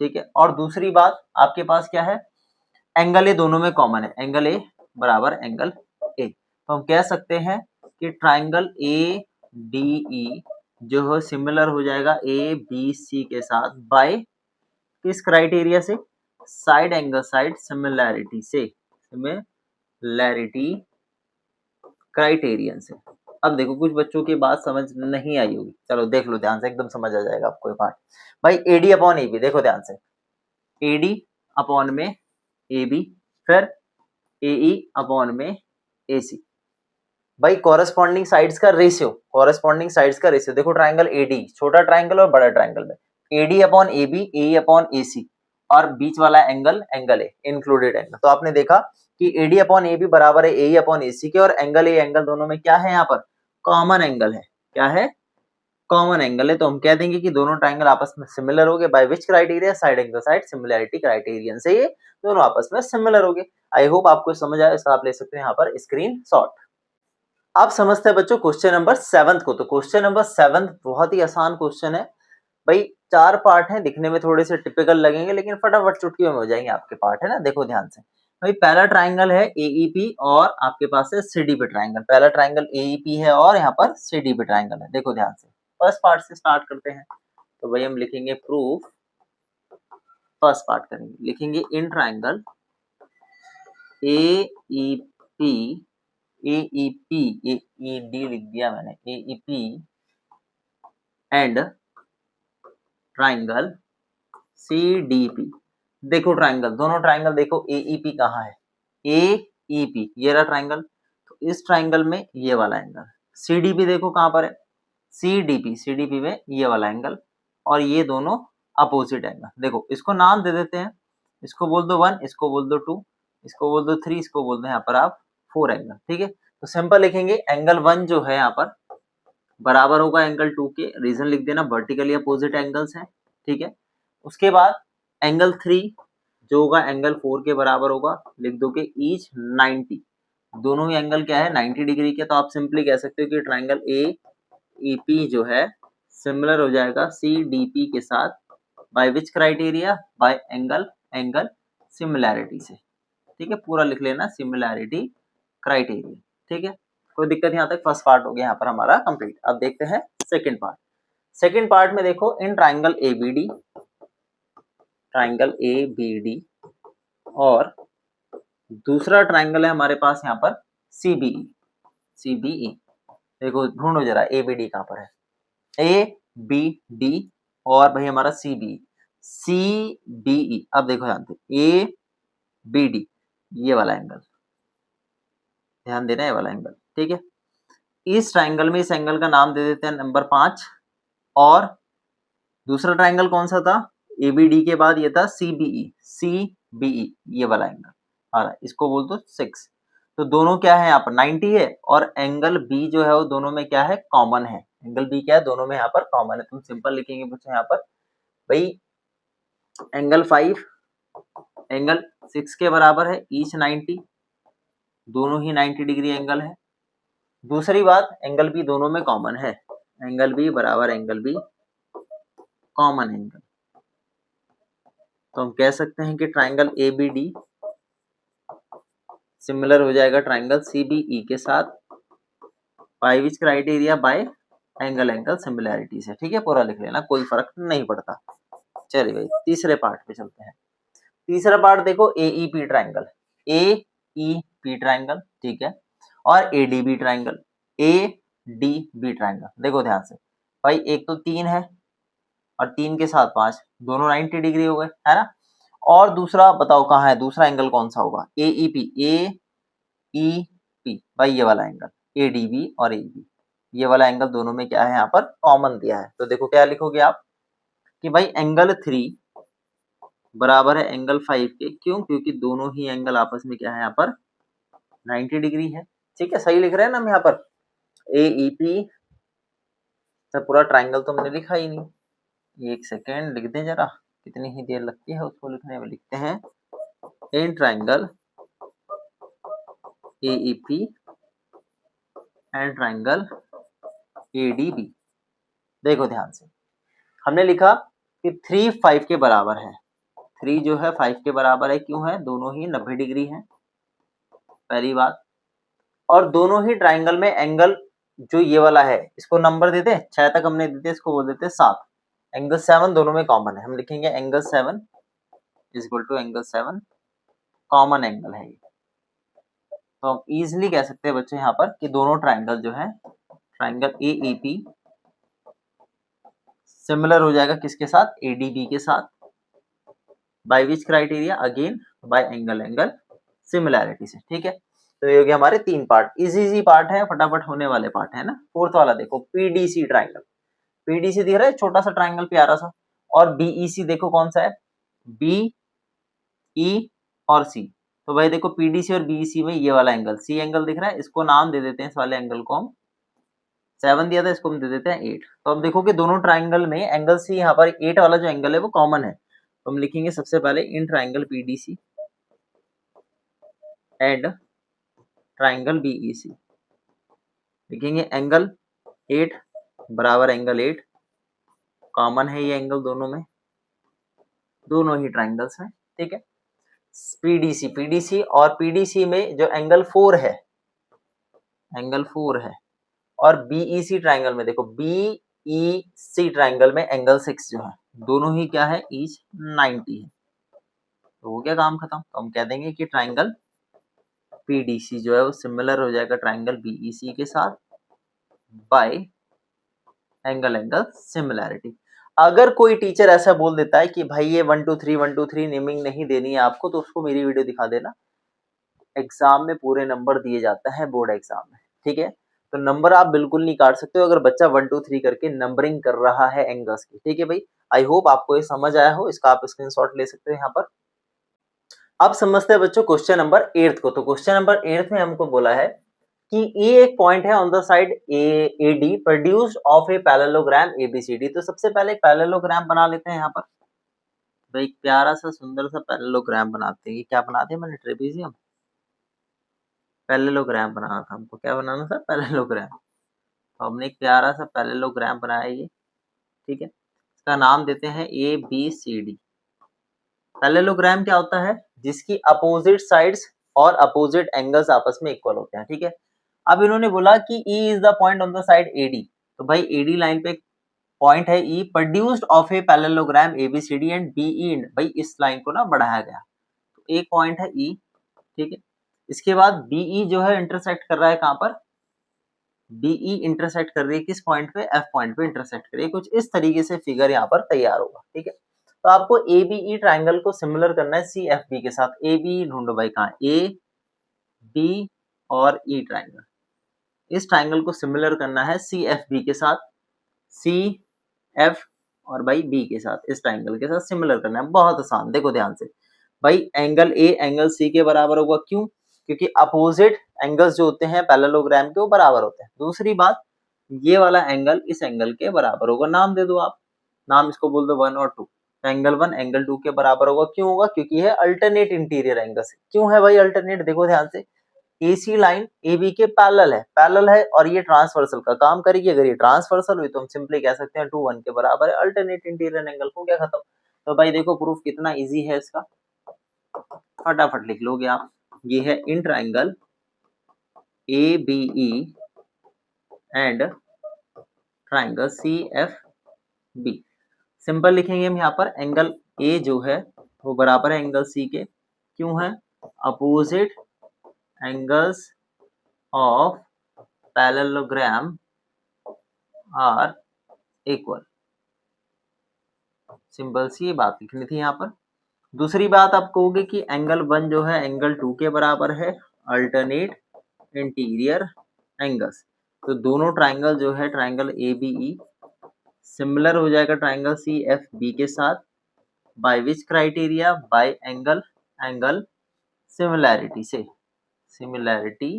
ठीक है, और दूसरी बात आपके पास क्या है, एंगल ए दोनों में कॉमन है, एंगल ए बराबर एंगल ए। तो हम कह सकते हैं कि ट्राइंगल ए डी ई जो है सिमिलर हो जाएगा ए बी सी के साथ बाय किस क्राइटेरिया से, साइड एंगल साइड सिमिलैरिटी से, सिमिलैरिटी क्राइटेरियन से। अब देखो कुछ बच्चों की बात समझ नहीं आई होगी, चलो देख लो ध्यान से, एकदम समझ आ जाएगा आपको ये पार्ट। भाई एडी अपॉन ए बी, देखो ध्यान से, एडी अपॉन में ए बी, फिर ए ई अपॉन में ए सी। भाई कॉरेस्पॉन्डिंग साइड्स का रेशियो, कॉरेस्पॉन्डिंग साइड्स का रेशियो देखो, ट्राइंगल एडी, छोटा ट्राइंगल और बड़ा ट्राइंगल में AD upon A B, A upon A C, और बीच वाला angle angle A, included angle. तो आपने देखा कि एडी अपॉन ए बी बराबर है ए अपॉन ए सी के, और एंगल ए एंगल दोनों में क्या है, यहाँ पर कॉमन एंगल है। क्या है, कॉमन एंगल है। तो हम कह देंगे कि दोनों ट्राइंगल आपस में सिमिलर हो गए by which criteria, side angle side similarity criterion से ये दोनों आपस में सिमिलर हो गए। आई होप आपको समझ आया, इसका आप ले सकते हैं यहाँ पर स्क्रीनशॉट। आप समझते हैं बच्चों क्वेश्चन नंबर 7 को। तो क्वेश्चन नंबर 7 बहुत ही आसान क्वेश्चन है भाई, 4 पार्ट हैं, दिखने में थोड़े से टिपिकल लगेंगे लेकिन फटाफट चुटकियों में हो जाएंगे आपके पार्ट, है ना। देखो ध्यान से भाई, पहला ट्राइंगल है एईपी और आपके पास है सीडीपी ट्राइंगल। पहला ट्राइंगल एईपी है और यहाँ पर सीडीपी ट्राइंगल है। देखो ध्यान से, फर्स्ट पार्ट से स्टार्ट करते हैं। तो भाई हम लिखेंगे प्रूफ, फर्स्ट पार्ट करेंगे, लिखेंगे in triangle AEP, AEP, AED लिख दिया मैंने, एईपी एंड ट्राइंगल सीडीपी। देखो ट्राइंगल, दोनों ट्राइंगल देखो, एईपी कहाँ है, एईपी ये रहा ट्राइंगल, तो इस ट्राइंगल में ये वाला एंगल। सीडीपी देखो कहाँ पर है, सीडीपी, सीडीपी में ये वाला एंगल, और ये दोनों अपोजिट एंगल। देखो इसको नाम दे देते हैं, इसको बोल दो 1, इसको बोल दो 2, इसको बोल दो 3, इसको बोल दो यहाँ पर आप 4 एंगल, ठीक है। तो सिंपल लिखेंगे एंगल 1 जो है यहाँ पर बराबर होगा एंगल 2 के, रीजन लिख देना वर्टिकली अपोजिट एंगल्स हैं, ठीक है। उसके बाद एंगल 3 जो होगा एंगल 4 के बराबर होगा, लिख दो कि ईच 90, दोनों ही एंगल क्या है 90 डिग्री के। तो आप सिंपली कह सकते हो कि ट्राइंगल AEP जो है सिमिलर हो जाएगा CDP के साथ, by which criteria, bye angle similarity से, ठीक है। पूरा लिख लेना सिमिलैरिटी क्राइटेरिया, ठीक है। कोई दिक्कत यहाँ तक? फर्स्ट पार्ट हो गया यहाँ पर हमारा कंप्लीट। अब देखते हैं सेकंड पार्ट। सेकंड पार्ट में देखो इन ट्राइंगल ABD और दूसरा ट्राइंगल है हमारे पास यहाँ पर CBE। देखो ढूंढो जरा ABD कहाँ पर है, ABD और भाई हमारा CBE। अब देखो ध्यान से ABD ये वाला एंगल, ध्यान देना ये वाला एंगल, ठीक है। इस ट्राइंगल में इस एंगल का नाम दे देते हैं नंबर 5, और दूसरा ट्राइंगल कौन सा था ABD के बाद ये था CBE ये वाला एंगल, और इसको बोल दो 6। तो दोनों क्या है यहाँ पर 90 है, और एंगल B जो है वो दोनों में क्या है कॉमन है, एंगल B क्या है दोनों में यहाँ पर कॉमन है। तुम सिंपल लिखेंगे बच्चों यहाँ पर भाई एंगल 5 एंगल 6 के बराबर है, ईच 90, दोनों ही 90 डिग्री एंगल है। दूसरी बात एंगल B दोनों में कॉमन है, एंगल B बराबर एंगल B कॉमन एंगल। तो हम कह सकते हैं कि ट्राइंगल ABD सिमिलर हो जाएगा ट्राइंगल CBE के साथ, by which criteria, bye angle similarity से, ठीक है। पूरा लिख लेना, कोई फर्क नहीं पड़ता। चलिए भाई तीसरे पार्ट पे चलते हैं। तीसरा पार्ट देखो AEP ट्राइंगल, AEP ट्राइंगल, ठीक है, और ADB ट्राइंगल, ADB ट्राइंगल। देखो ध्यान से भाई, एक तो 3 है और 3 के साथ 5, दोनों 90 डिग्री हो गए, है ना। और दूसरा बताओ कहाँ है, दूसरा एंगल कौन सा होगा, AEP भाई ये वाला एंगल, ADB और AEB ये वाला एंगल दोनों में क्या है यहाँ पर कॉमन दिया है। तो देखो क्या लिखोगे आप कि भाई एंगल 3 बराबर है एंगल 5 के, क्यों? क्योंकि दोनों ही एंगल आपस में क्या है यहाँ पर 90 डिग्री है, ठीक है। सही लिख रहे हैं ना हम यहाँ पर, AEP सर पूरा ट्राइंगल तो हमने लिखा ही नहीं, एक सेकेंड लिख दें जरा, कितनी ही देर लगती है उसको लिखने में। लिखते हैं in triangle AEP and triangle ADB। देखो ध्यान से हमने लिखा कि 3 5 के बराबर है, 3 जो है 5 के बराबर है, क्यों है? दोनों ही 90 डिग्री है, पहली बात। और दोनों ही ट्राइंगल में एंगल जो ये वाला है इसको नंबर देते हैं 6 तक हमने देते, इसको बोल देते हैं 7। एंगल 7 दोनों में कॉमन है, हम लिखेंगे angle 7 is equal to angle 7 common angle है ये। तो हम इजिली कह सकते हैं बच्चे यहाँ पर कि दोनों ट्राइंगल जो है ट्राइंगल AEP सिमिलर हो जाएगा किसके साथ, ADB के साथ, by which criteria, again bye angle similarity से, ठीक है। तो ये हो गया हमारे 3 पार्ट, इजी पार्ट है, फटाफट होने वाले पार्ट है ना। फोर्थ वाला देखो PDC ट्राइंगल, PDC दिख रहा है छोटा सा ट्राइंगल प्यारा सा, और BEC देखो कौन सा है, BE और C। तो भाई देखो PDC और BEC में ये वाला एंगल C एंगल दिख रहा है, इसको नाम दे देते हैं इस वाले एंगल को हम 7 दिया था, इसको हम दे देते हैं 8। तो अब देखो कि दोनों ट्राइंगल में एंगल C यहाँ पर 8 वाला जो एंगल है वो कॉमन है। तो हम लिखेंगे सबसे पहले in triangle PDC and triangle BEC, लिखेंगे एंगल 8 बराबर एंगल 8, कॉमन है ये एंगल दोनों में, दोनों ही ट्राइंगल्स में, ठीक है। PDC और PDC में जो एंगल 4 है, एंगल 4 है, और BEC ट्राइंगल में देखो BEC ट्राइंगल में एंगल 6 जो है दोनों ही क्या है ईच 90 है। तो हो गया काम खत्म। तो हम कह देंगे कि ट्राइंगल PDC जो है वो सिमिलर हो जाएगा ट्राइंगल BEC के साथ बाय एंगल सिमिलैरिटी। अगर कोई टीचर ऐसा बोल देता है कि भाई ये 1 2 3 नेमिंग नहीं देनी है आपको, तो उसको मेरी वीडियो दिखा देना, एग्जाम में पूरे नंबर दिए जाते हैं बोर्ड एग्जाम में, ठीक है। तो नंबर आप बिल्कुल नहीं काट सकते हो अगर बच्चा 1 2 3 करके नंबरिंग कर रहा है एंगल्स की, ठीक है भाई। आई होप आपको ये समझ आया हो, इसका आप स्क्रीनशॉट ले सकते हो यहाँ पर। अब समझते हैं बच्चों क्वेश्चन नंबर 8 को। तो क्वेश्चन नंबर 8 में हमको बोला है कि ए एक पॉइंट है on the side A D produced of a parallelogram ABCD. तो सबसे पहले एक पैरेललोग्राम बना लेते हैं यहाँ पर। तो एक प्यारा सा सुंदर सा पैरेललोग्राम बनाते हैं। ये क्या बनाते हैं, मैंने ट्रेपेजियम पैरेललोग्राम बनाना था हमको। क्या बनाना था, पैरेललोग्राम। तो हमने एक प्यारा सा पैरेललोग्राम बनाया ये, ठीक है। इसका नाम देते हैं A B C D. Parallelogram क्या होता है, जिसकी अपोजिट साइड्स और अपोजिट एंगल्स आपस में इक्वल होते हैं, ठीक है। अब इन्होंने बोला कि E is the point on the side AD। तो भाई AD लाइन पे एक पॉइंट है E produced of a parallelogram ABCD and BE। भाई इस लाइन को ना बढ़ाया गया, तो एक पॉइंट है E, ठीक है। इसके बाद BE जो है इंटरसेक्ट कर रहा है कहां पर, BE इंटरसेक्ट कर रही है किस पॉइंट पे, F पॉइंट पे इंटरसेक्ट कर रही है। कुछ इस तरीके से फिगर यहाँ पर तैयार होगा, ठीक है। तो आपको ABE ट्राइंगल को सिमिलर करना है CFB के साथ। ABE ढूंढो भाई कहाँ, AB और E ट्राइंगल। इस ट्राइंगल को सिमिलर करना है CFB के साथ, CF और भाई B के साथ, इस ट्राइंगल के साथ सिमिलर करना है। बहुत आसान, देखो ध्यान से भाई, एंगल A एंगल C के बराबर होगा, क्यों, क्योंकि अपोजिट एंगल्स जो होते हैं पैरेललोग्राम के वो बराबर होते हैं। दूसरी बात, ये वाला एंगल इस एंगल के बराबर होगा। नाम दे दो आप, नाम इसको बोल दो 1 और 2। एंगल 1 एंगल 2 के बराबर होगा, क्यों होगा, क्योंकि है अल्टरनेट इंटीरियर एंगल्स। क्यों है भाई अल्टरनेट, देखो ध्यान से, AC लाइन AB के पैरेलल है और ये ट्रांसवर्सल का काम करेगी। अगर ये ट्रांसवर्सल हुई तो हम सिंपली कह सकते हैं 2 1 के बराबर है, अल्टरनेट इंटीरियर एंगल। हो गया खत्म। तो भाई देखो प्रूफ कितना इजी है इसका, फटाफट लिख लोगे आप। ये है in triangle ABE and triangle CFB। Simple लिखेंगे हम यहाँ पर, एंगल A जो है वो बराबर है एंगल C के, क्यों है, opposite angles of parallelogram are equal. Simple सी ये बात लिखनी थी यहाँ पर। दूसरी बात आप कहोगे कि एंगल 1 जो है एंगल 2 के बराबर है, अल्टरनेट इंटीरियर एंगल्स। तो दोनों ट्राइंगल जो है ट्राइंगल ABE सिमिलर हो जाएगा ट्राइंगल CFB के साथ, by which criteria, bye angle similarity से, सिमिलैरिटी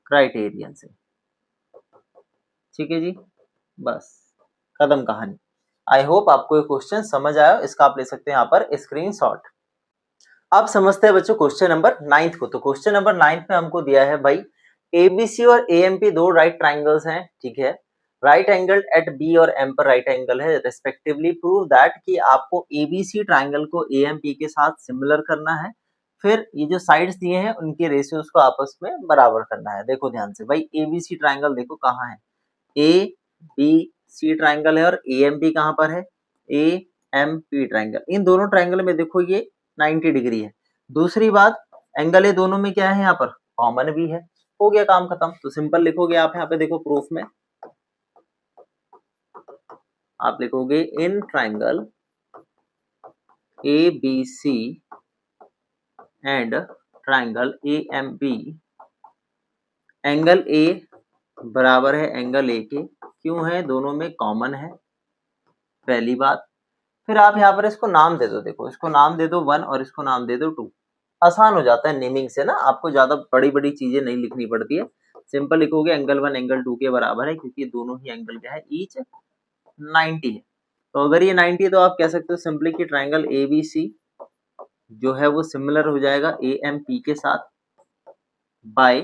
क्राइटेरियन से, ठीक है जी। बस खत्म कहानी। आई होप आपको ये क्वेश्चन समझ आया, इसका आप ले सकते हैं यहाँ पर स्क्रीनशॉट। अब समझते हैं बच्चों क्वेश्चन नंबर 9 को। तो क्वेश्चन नंबर 9 में हमको दिया है भाई, ABC और AMP दो राइट ट्राइंगल्स हैं, ठीक है। राइट एंगल एट B और M पर राइट एंगल है रेस्पेक्टिवली। प्रूव दैट कि आपको ABC ट्राइंगल को AMP के साथ सिमिलर करना है, फिर ये जो साइड्स दिए हैं उनके रेशियोज को आपस में बराबर करना है। देखो ध्यान से भाई, ABC ट्राइंगल देखो कहाँ है, ABC ट्राइंगल है, और AMP कहाँ पर है, AMP ट्राइंगल। इन दोनों ट्राइंगल में देखो ये 90 डिग्री है। दूसरी बात, एंगल ये दोनों में क्या है, यहाँ पर कॉमन भी है। हो गया काम खत्म। तो सिंपल लिखोगे आप यहाँ पे, देखो प्रूफ में आप लिखोगे in triangle ABC and triangle AMP, angle A बराबर है एंगल A के, क्यों है, दोनों में कॉमन है, पहली बात। फिर आप यहाँ पर इसको नाम दे दो, देखो इसको नाम दे दो 1 और इसको नाम दे दो 2। आसान हो जाता है नेमिंग से ना, आपको ज्यादा बड़ी बड़ी चीजें नहीं लिखनी पड़ती है। सिंपल लिखोगे एंगल 1 एंगल 2 के बराबर है, क्योंकि दोनों ही एंगल क्या है, ईच 90 है। तो अगर ये 90 है तो आप कह सकते हो सिंपली कि ट्राइंगल ABC जो है वो सिमिलर हो जाएगा AMP के साथ बाय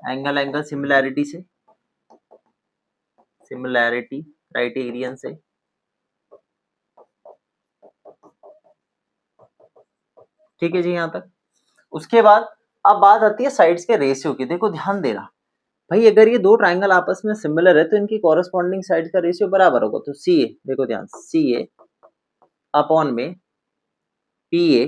एंगल सिमिलैरिटी से, सिमिलैरिटी क्राइटेरियन से, ठीक है जी यहाँ तक। उसके बाद अब बात आती है साइड्स के रेशियो की। देखो ध्यान देना भाई, अगर ये दो ट्राइंगल आपस में सिमिलर है तो इनकी कॉरेस्पॉन्डिंग साइड्स का रेशियो बराबर होगा। तो CA, देखो ध्यान, CA अपॉन में PA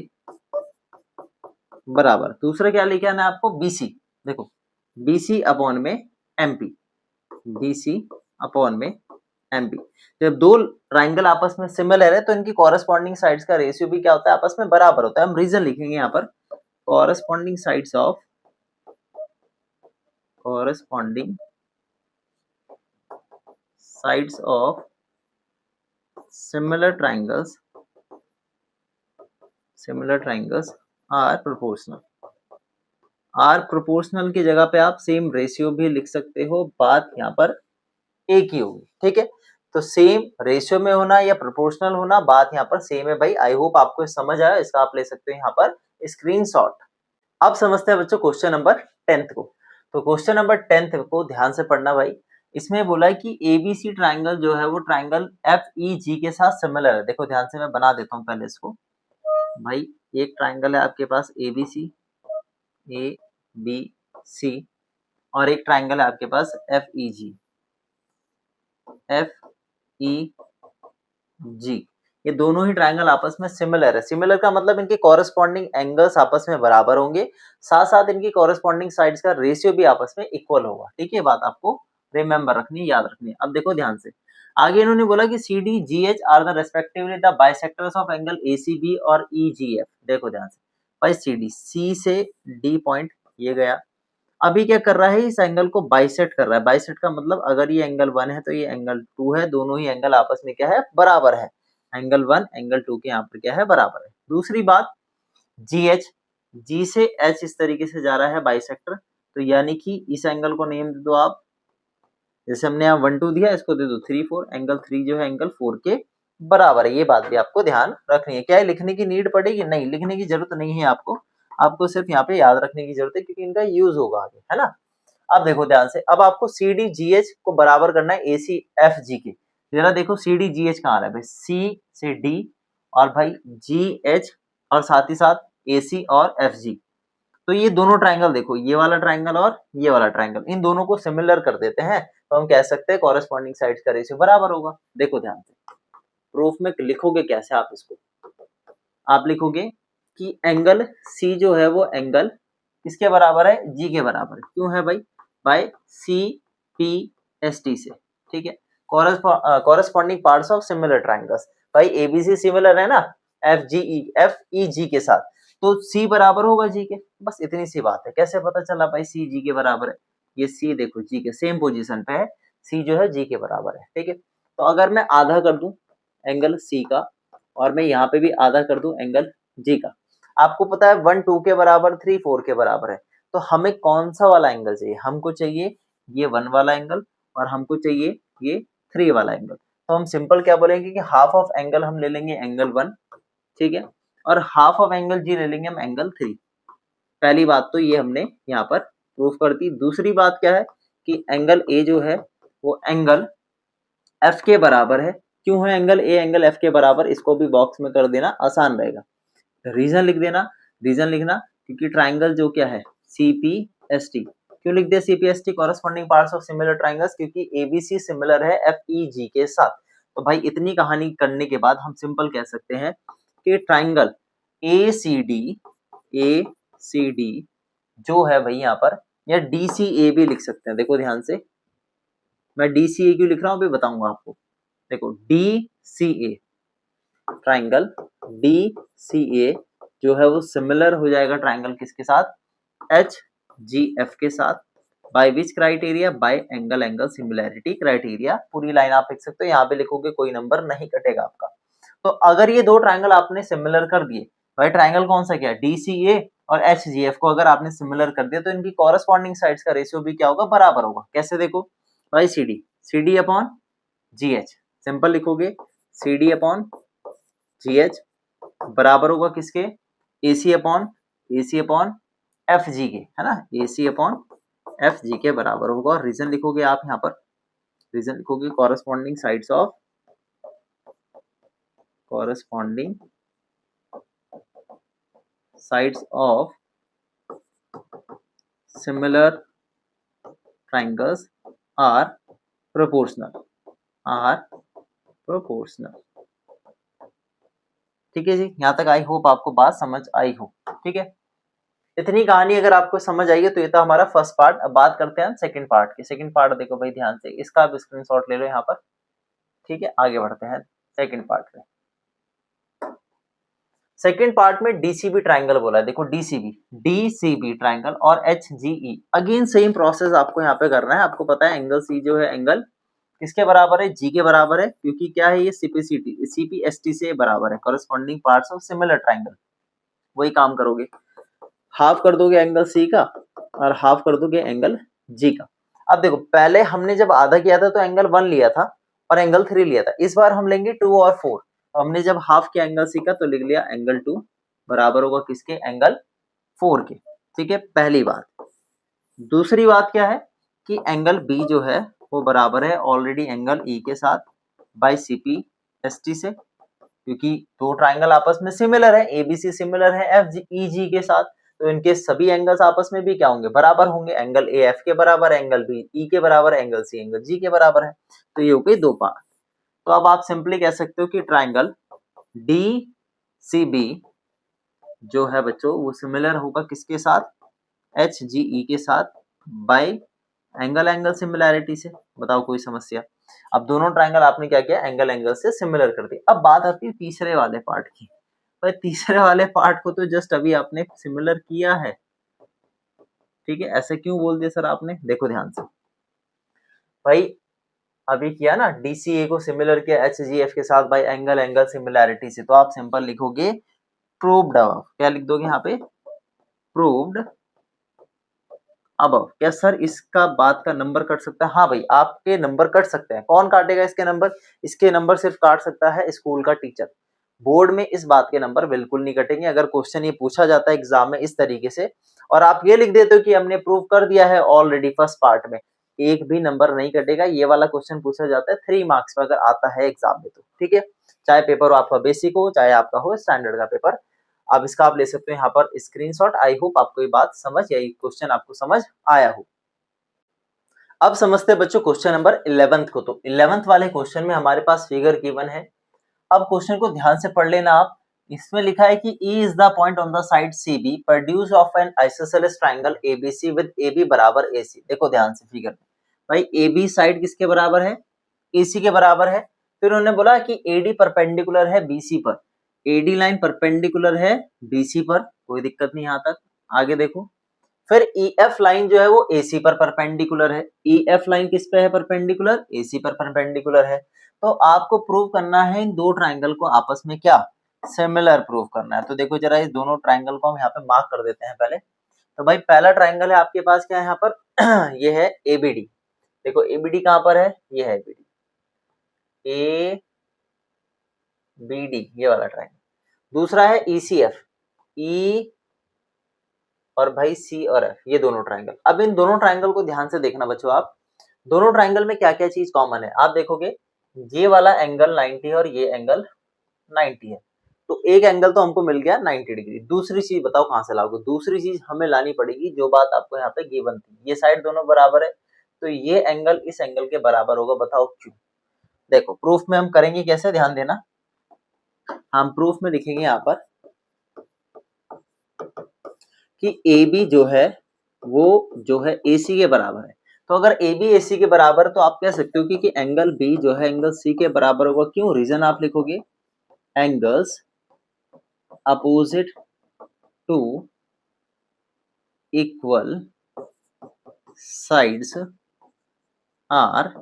बराबर, दूसरा क्या लिखा है ना आपको, BC। देखो BC अपॉन में MP, BC अपॉन में MP। जब दो ट्राइंगल आपस में सिमिलर है तो इनकी कॉरेस्पॉन्डिंग साइड्स का रेशियो भी क्या होता है, आपस में बराबर होता है। हम रीजन लिखेंगे यहाँ पर, corresponding sides of similar triangles similar triangles are proportional. Are proportional की जगह पे आप सेम रेशियो भी लिख सकते हो, बात यहाँ पर एक ही होगी, ठीक है। तो सेम रेशियो में होना या प्रोपोर्शनल होना, बात यहाँ पर सेम है भाई। आई होप आपको समझ आया, इसका आप ले सकते हो यहाँ पर स्क्रीनशॉट। अब समझते हैं बच्चों क्वेश्चन नंबर 10 को। तो क्वेश्चन नंबर 10 को ध्यान से पढ़ना भाई। इसमें बोला है कि एबीसी ट्राइंगल जो है वो ट्राइंगल एफ ई जी के साथ सिमिलर है। देखो ध्यान से, मैं बना देता हूँ पहले इसको भाई। एक ट्राइंगल है आपके पास एबीसी, ए बी सी, और एक ट्राइंगल है आपके पास एफ ई जी, एफ ई जी। ये दोनों ही ट्राइंगल आपस में सिमिलर है। सिमिलर का मतलब इनके कॉरेस्पॉन्डिंग एंगल्स आपस में बराबर होंगे, साथ साथ इनकी कॉरेस्पॉन्डिंग साइड्स का रेशियो भी आपस में इक्वल होगा, ठीक है। बात आपको रिमेंबर रखनी है, याद रखनी है। अब देखो ध्यान से, आगे इन्होंने बोला कि C D G H are the respectively the bisectors of angle A C B और ई जी एफ। देखो ध्यान से भाई, सी डी, सी से डी पॉइंट ये गया, अभी क्या कर रहा है, इस एंगल को बाइसेक्ट कर रहा है। बाइसेक्ट का मतलब अगर ये एंगल 1 है तो ये एंगल 2 है, दोनों ही एंगल आपस में क्या है, बराबर है। एंगल 1 एंगल 2 के यहाँ पर क्या है, बराबर है। दूसरी बात, जी एच, जी से एच इस तरीके से जा रहा है बाइसेक्टर, तो यानी कि इस एंगल को नेम दे दो आप, जैसे हमने यहाँ 1 2 दिया, इसको दे दो 3 4। एंगल 3 जो है एंगल 4 के बराबर है। ये बात भी आपको ध्यान रखनी है। क्या है, लिखने की नीड पड़ेगी? नहीं, लिखने की जरूरत नहीं है आपको। आपको सिर्फ यहाँ पे याद रखने की जरूरत है, क्योंकि इनका यूज होगा आगे, है ना। अब देखो ध्यान से, अब आपको सी डी जी एच को बराबर करना है ए सी एफ जी के। जरा देखो सी डी जी एच कहाँ आ रहा है भाई, सी से डी और भाई जी एच और साथ ही साथ ए सी और एफ जी। तो ये दोनों ट्राइंगल देखो, ये वाला ट्राइंगल और ये वाला ट्राइंगल, इन दोनों को सिमिलर कर देते हैं, तो हम कह सकते हैं कॉरेस्पॉन्डिंग साइड्स का रेशियो बराबर होगा। देखो ध्यान से, प्रूफ में लिखोगे कैसे आप इसको, आप लिखोगे कि एंगल सी जो है वो एंगल किसके बराबर है, जी के बराबर है। क्यों है भाई, by C P S T से, ठीक है। Corresponding parts of similar triangles, भाई एबीसी सिमिलर है ना एफ ई जी के साथ, तो सी बराबर होगा जी के, बस इतनी सी बात है। कैसे पता चला भाई सी जी के बराबर है, ये सी देखो जी के सेम पोजीशन पे है, सी जो है जी के बराबर है, ठीक है। तो अगर मैं आधा कर दूं एंगल सी का, और मैं यहाँ पे भी आधा कर दूं एंगल जी का, आपको पता है 1 2 के बराबर, 3 4 के बराबर है, तो हमें कौन सा वाला एंगल चाहिए, हमको चाहिए ये 1 वाला एंगल और हमको चाहिए ये 3 वाला एंगल। तो हम सिंपल क्या बोलेंगे कि हाफ ऑफ एंगल हम ले लेंगे एंगल 1, ठीक है, और हाफ ऑफ एंगल जी ले लेंगे हम एंगल 3। पहली बात तो ये हमने यहाँ पर प्रूफ कर दी। दूसरी बात क्या है कि एंगल ए जो है वो एंगल एफ के बराबर है। क्यों है एंगल ए एंगल एफ के बराबर, इसको भी बॉक्स में कर देना, आसान रहेगा। रीजन लिख देना, रीजन लिखना, क्योंकि ट्राइंगल जो क्या है CPST, क्यों लिख दिया CPST, corresponding parts of similar triangles, क्योंकि ABC सिमिलर है FEG के साथ। तो भाई इतनी कहानी करने के बाद हम सिंपल कह सकते हैं कि ट्राइंगल ACD जो है भाई यहाँ पर, या DCA भी लिख सकते हैं। देखो ध्यान से, मैं DCA क्यों लिख रहा हूँ अभी बताऊंगा आपको। देखो DCA, ट्राइंगल DCA जो है वो सिमिलर हो जाएगा ट्राइंगल किसके साथ, HGF के साथ। By which criteria, bye angle similarity criteria. पूरी लाइन आप लिख सकते हो, यहाँ पे लिखोगे कोई नंबर नहीं कटेगा आपका। तो अगर ये दो ट्राइंगल आपने सिमिलर कर दिए, भाई ट्राइंगल कौन सा क्या है, DCA और HGF को अगर आपने सिमिलर कर दिया, तो इनकी कॉरेस्पॉन्डिंग साइड्स का रेशियो भी क्या होगा, बराबर होगा। कैसे देखो भाई, CD अपॉन GH, सिंपल लिखोगे CD अपॉन GH बराबर होगा किसके, AC अपॉन FG के, है ना, AC अपॉन FG के बराबर होगा। और रीजन लिखोगे आप यहाँ पर, रीजन लिखोगे corresponding sides of similar triangles are proportional, ठीक है जी। यहाँ तक आई होप आपको बात समझ आई हो, ठीक है। इतनी कहानी अगर आपको समझ आई है तो ये था हमारा फर्स्ट पार्ट। अब बात करते हैं सेकंड पार्ट की। सेकंड पार्ट देखो भाई ध्यान से, इसका आप स्क्रीनशॉट ले लो यहाँ पर, ठीक है। आगे बढ़ते हैं सेकंड पार्ट में। सेकंड पार्ट में डीसीबी ट्राइंगल बोला है। देखो डीसीबी ट्राइंगल और एचजीई, अगेन सेम प्रोसेस आपको यहाँ पे करना है। आपको पता है एंगल सी जो है एंगल किसके बराबर है, जी के बराबर है, क्योंकि क्या है ये सीपीएसटी से बराबर है, corresponding parts of similar triangle. वही काम करोगे, हाफ कर दोगे एंगल सी का और हाफ कर दोगे एंगल जी का। अब देखो पहले हमने जब आधा किया था तो एंगल 1 लिया था और एंगल 3 लिया था, इस बार हम लेंगे 2 और 4। हमने जब हाफ किया एंगल सी का तो लिख लिया एंगल 2 बराबर होगा किसके, एंगल 4 के। ठीक है, पहली बात। दूसरी बात क्या है कि एंगल बी जो है वो बराबर है ऑलरेडी एंगल ई के साथ by C P S T से, क्योंकि दो ट्राइंगल आपस में सिमिलर है, एबीसी सिमिलर है एफ ई जी के साथ, तो इनके सभी एंगल्स आपस में भी क्या होंगे, बराबर होंगे। एंगल ए एफ के बराबर, एंगल बी ई के बराबर, एंगल सी एंगल जी के बराबर है, तो ये हो गई दो पार्ट। तो अब आप सिंपली कह सकते हो कि ट्राइंगल डी सी बी जो है बच्चों वो सिमिलर होगा किसके साथ, एच जी ई के साथ बाय एंगल एंगल सिमिलैरिटी से। बताओ कोई समस्या। अब दोनों ट्राइंगल आपने क्या किया, एंगल एंगल से सिमिलर कर दिया। अब बात आती है तीसरे वाले पार्ट की। भाई तीसरे वाले पार्ट को तो जस्ट अभी आपने सिमिलर किया है, ठीक है। ऐसे क्यों बोल दिया सर आपने, देखो ध्यान से भाई, अभी किया ना डीसीए को सिमिलर किया एच जी एफ के साथ बाय एंगल एंगल सिमिलैरिटी से, तो आप सिंपल लिखोगे प्रूव्ड अबव। क्या लिख दोगे यहाँ पे, प्रूव्ड अबव। क्या सर इसका बात का नंबर कट सकता है, हाँ भाई आपके नंबर कट सकते हैं। कौन काटेगा इसके नंबर, इसके नंबर सिर्फ काट सकता है स्कूल का टीचर। बोर्ड में इस बात के नंबर बिल्कुल नहीं कटेंगे। अगर क्वेश्चन ये पूछा जाता है एग्जाम में इस तरीके से और आप ये लिख देते हो कि हमने प्रूव कर दिया है ऑलरेडी फर्स्ट पार्ट में, एक भी नंबर नहीं कटेगा। ये वाला क्वेश्चन पूछा जाता है 3 मार्क्स में अगर आता है एग्जाम में तो, ठीक है। चाहे पेपर हो आपका बेसिक हो, चाहे आपका हो स्टैंडर्ड का पेपर। अब इसका आप ले सकते हो यहाँ पर स्क्रीनशॉट। आई होप आपको ये बात समझ या क्वेश्चन आपको समझ आया हो। अब समझते हैं बच्चों क्वेश्चन नंबर 11th को। तो 11th वाले क्वेश्चन में हमारे पास फिगर गिवन है। अब क्वेश्चन को ध्यान से पढ़ लेना आप। इसमें लिखा है कि E is the point on the side CB produced of an isosceles triangle ABC with AB बराबर AC। देखो ध्यान से फिगर में, भाई AB साइड किसके बराबर है, AC के बराबर है। फिर उन्होंने बोला कि AD परपेंडिकुलर है BC पर, AD लाइन परपेंडिकुलर है BC पर, कोई दिक्कत नहीं यहाँ तक। आगे देखो, फिर EF लाइन जो है वो AC पर परपेंडिकुलर है। EF लाइन किस पे है परपेंडिकुलर, AC पर परपेंडिकुलर है। तो आपको प्रूव करना है इन दो ट्राइंगल को आपस में क्या, सिमिलर प्रूव करना है। तो देखो जरा इस दोनों ट्राइंगल को हम यहाँ पे मार्क कर देते हैं पहले। तो भाई पहला ट्राइंगल है आपके पास क्या है यहाँ पर ये है ABD। देखो ABD कहाँ पर है, ये है ABD, ABD ये वाला ट्राइंगल। दूसरा है ECF, E और भाई C और F, ये दोनों ट्राइंगल। अब इन दोनों ट्राइंगल को ध्यान से देखना बच्चों आप, दोनों ट्राइंगल में क्या क्या चीज कॉमन है। आप देखोगे ये वाला एंगल 90 और ये एंगल 90 है, तो एक एंगल तो हमको मिल गया 90 डिग्री। दूसरी चीज बताओ कहां से लाओगे, दूसरी चीज हमें लानी पड़ेगी जो बात आपको यहाँ पे गिवन थी, ये साइड दोनों बराबर है तो ये एंगल इस एंगल के बराबर होगा। बताओ क्यों। देखो प्रूफ में हम करेंगे कैसे, ध्यान देना। हम प्रूफ में लिखेंगे यहाँ पर कि AB जो है वो जो है AC के बराबर है। तो अगर AB AC के बराबर तो आप कह सकते हो कि एंगल B जो है एंगल C के बराबर होगा। क्यों, रीजन आप लिखोगे angles opposite to equal sides are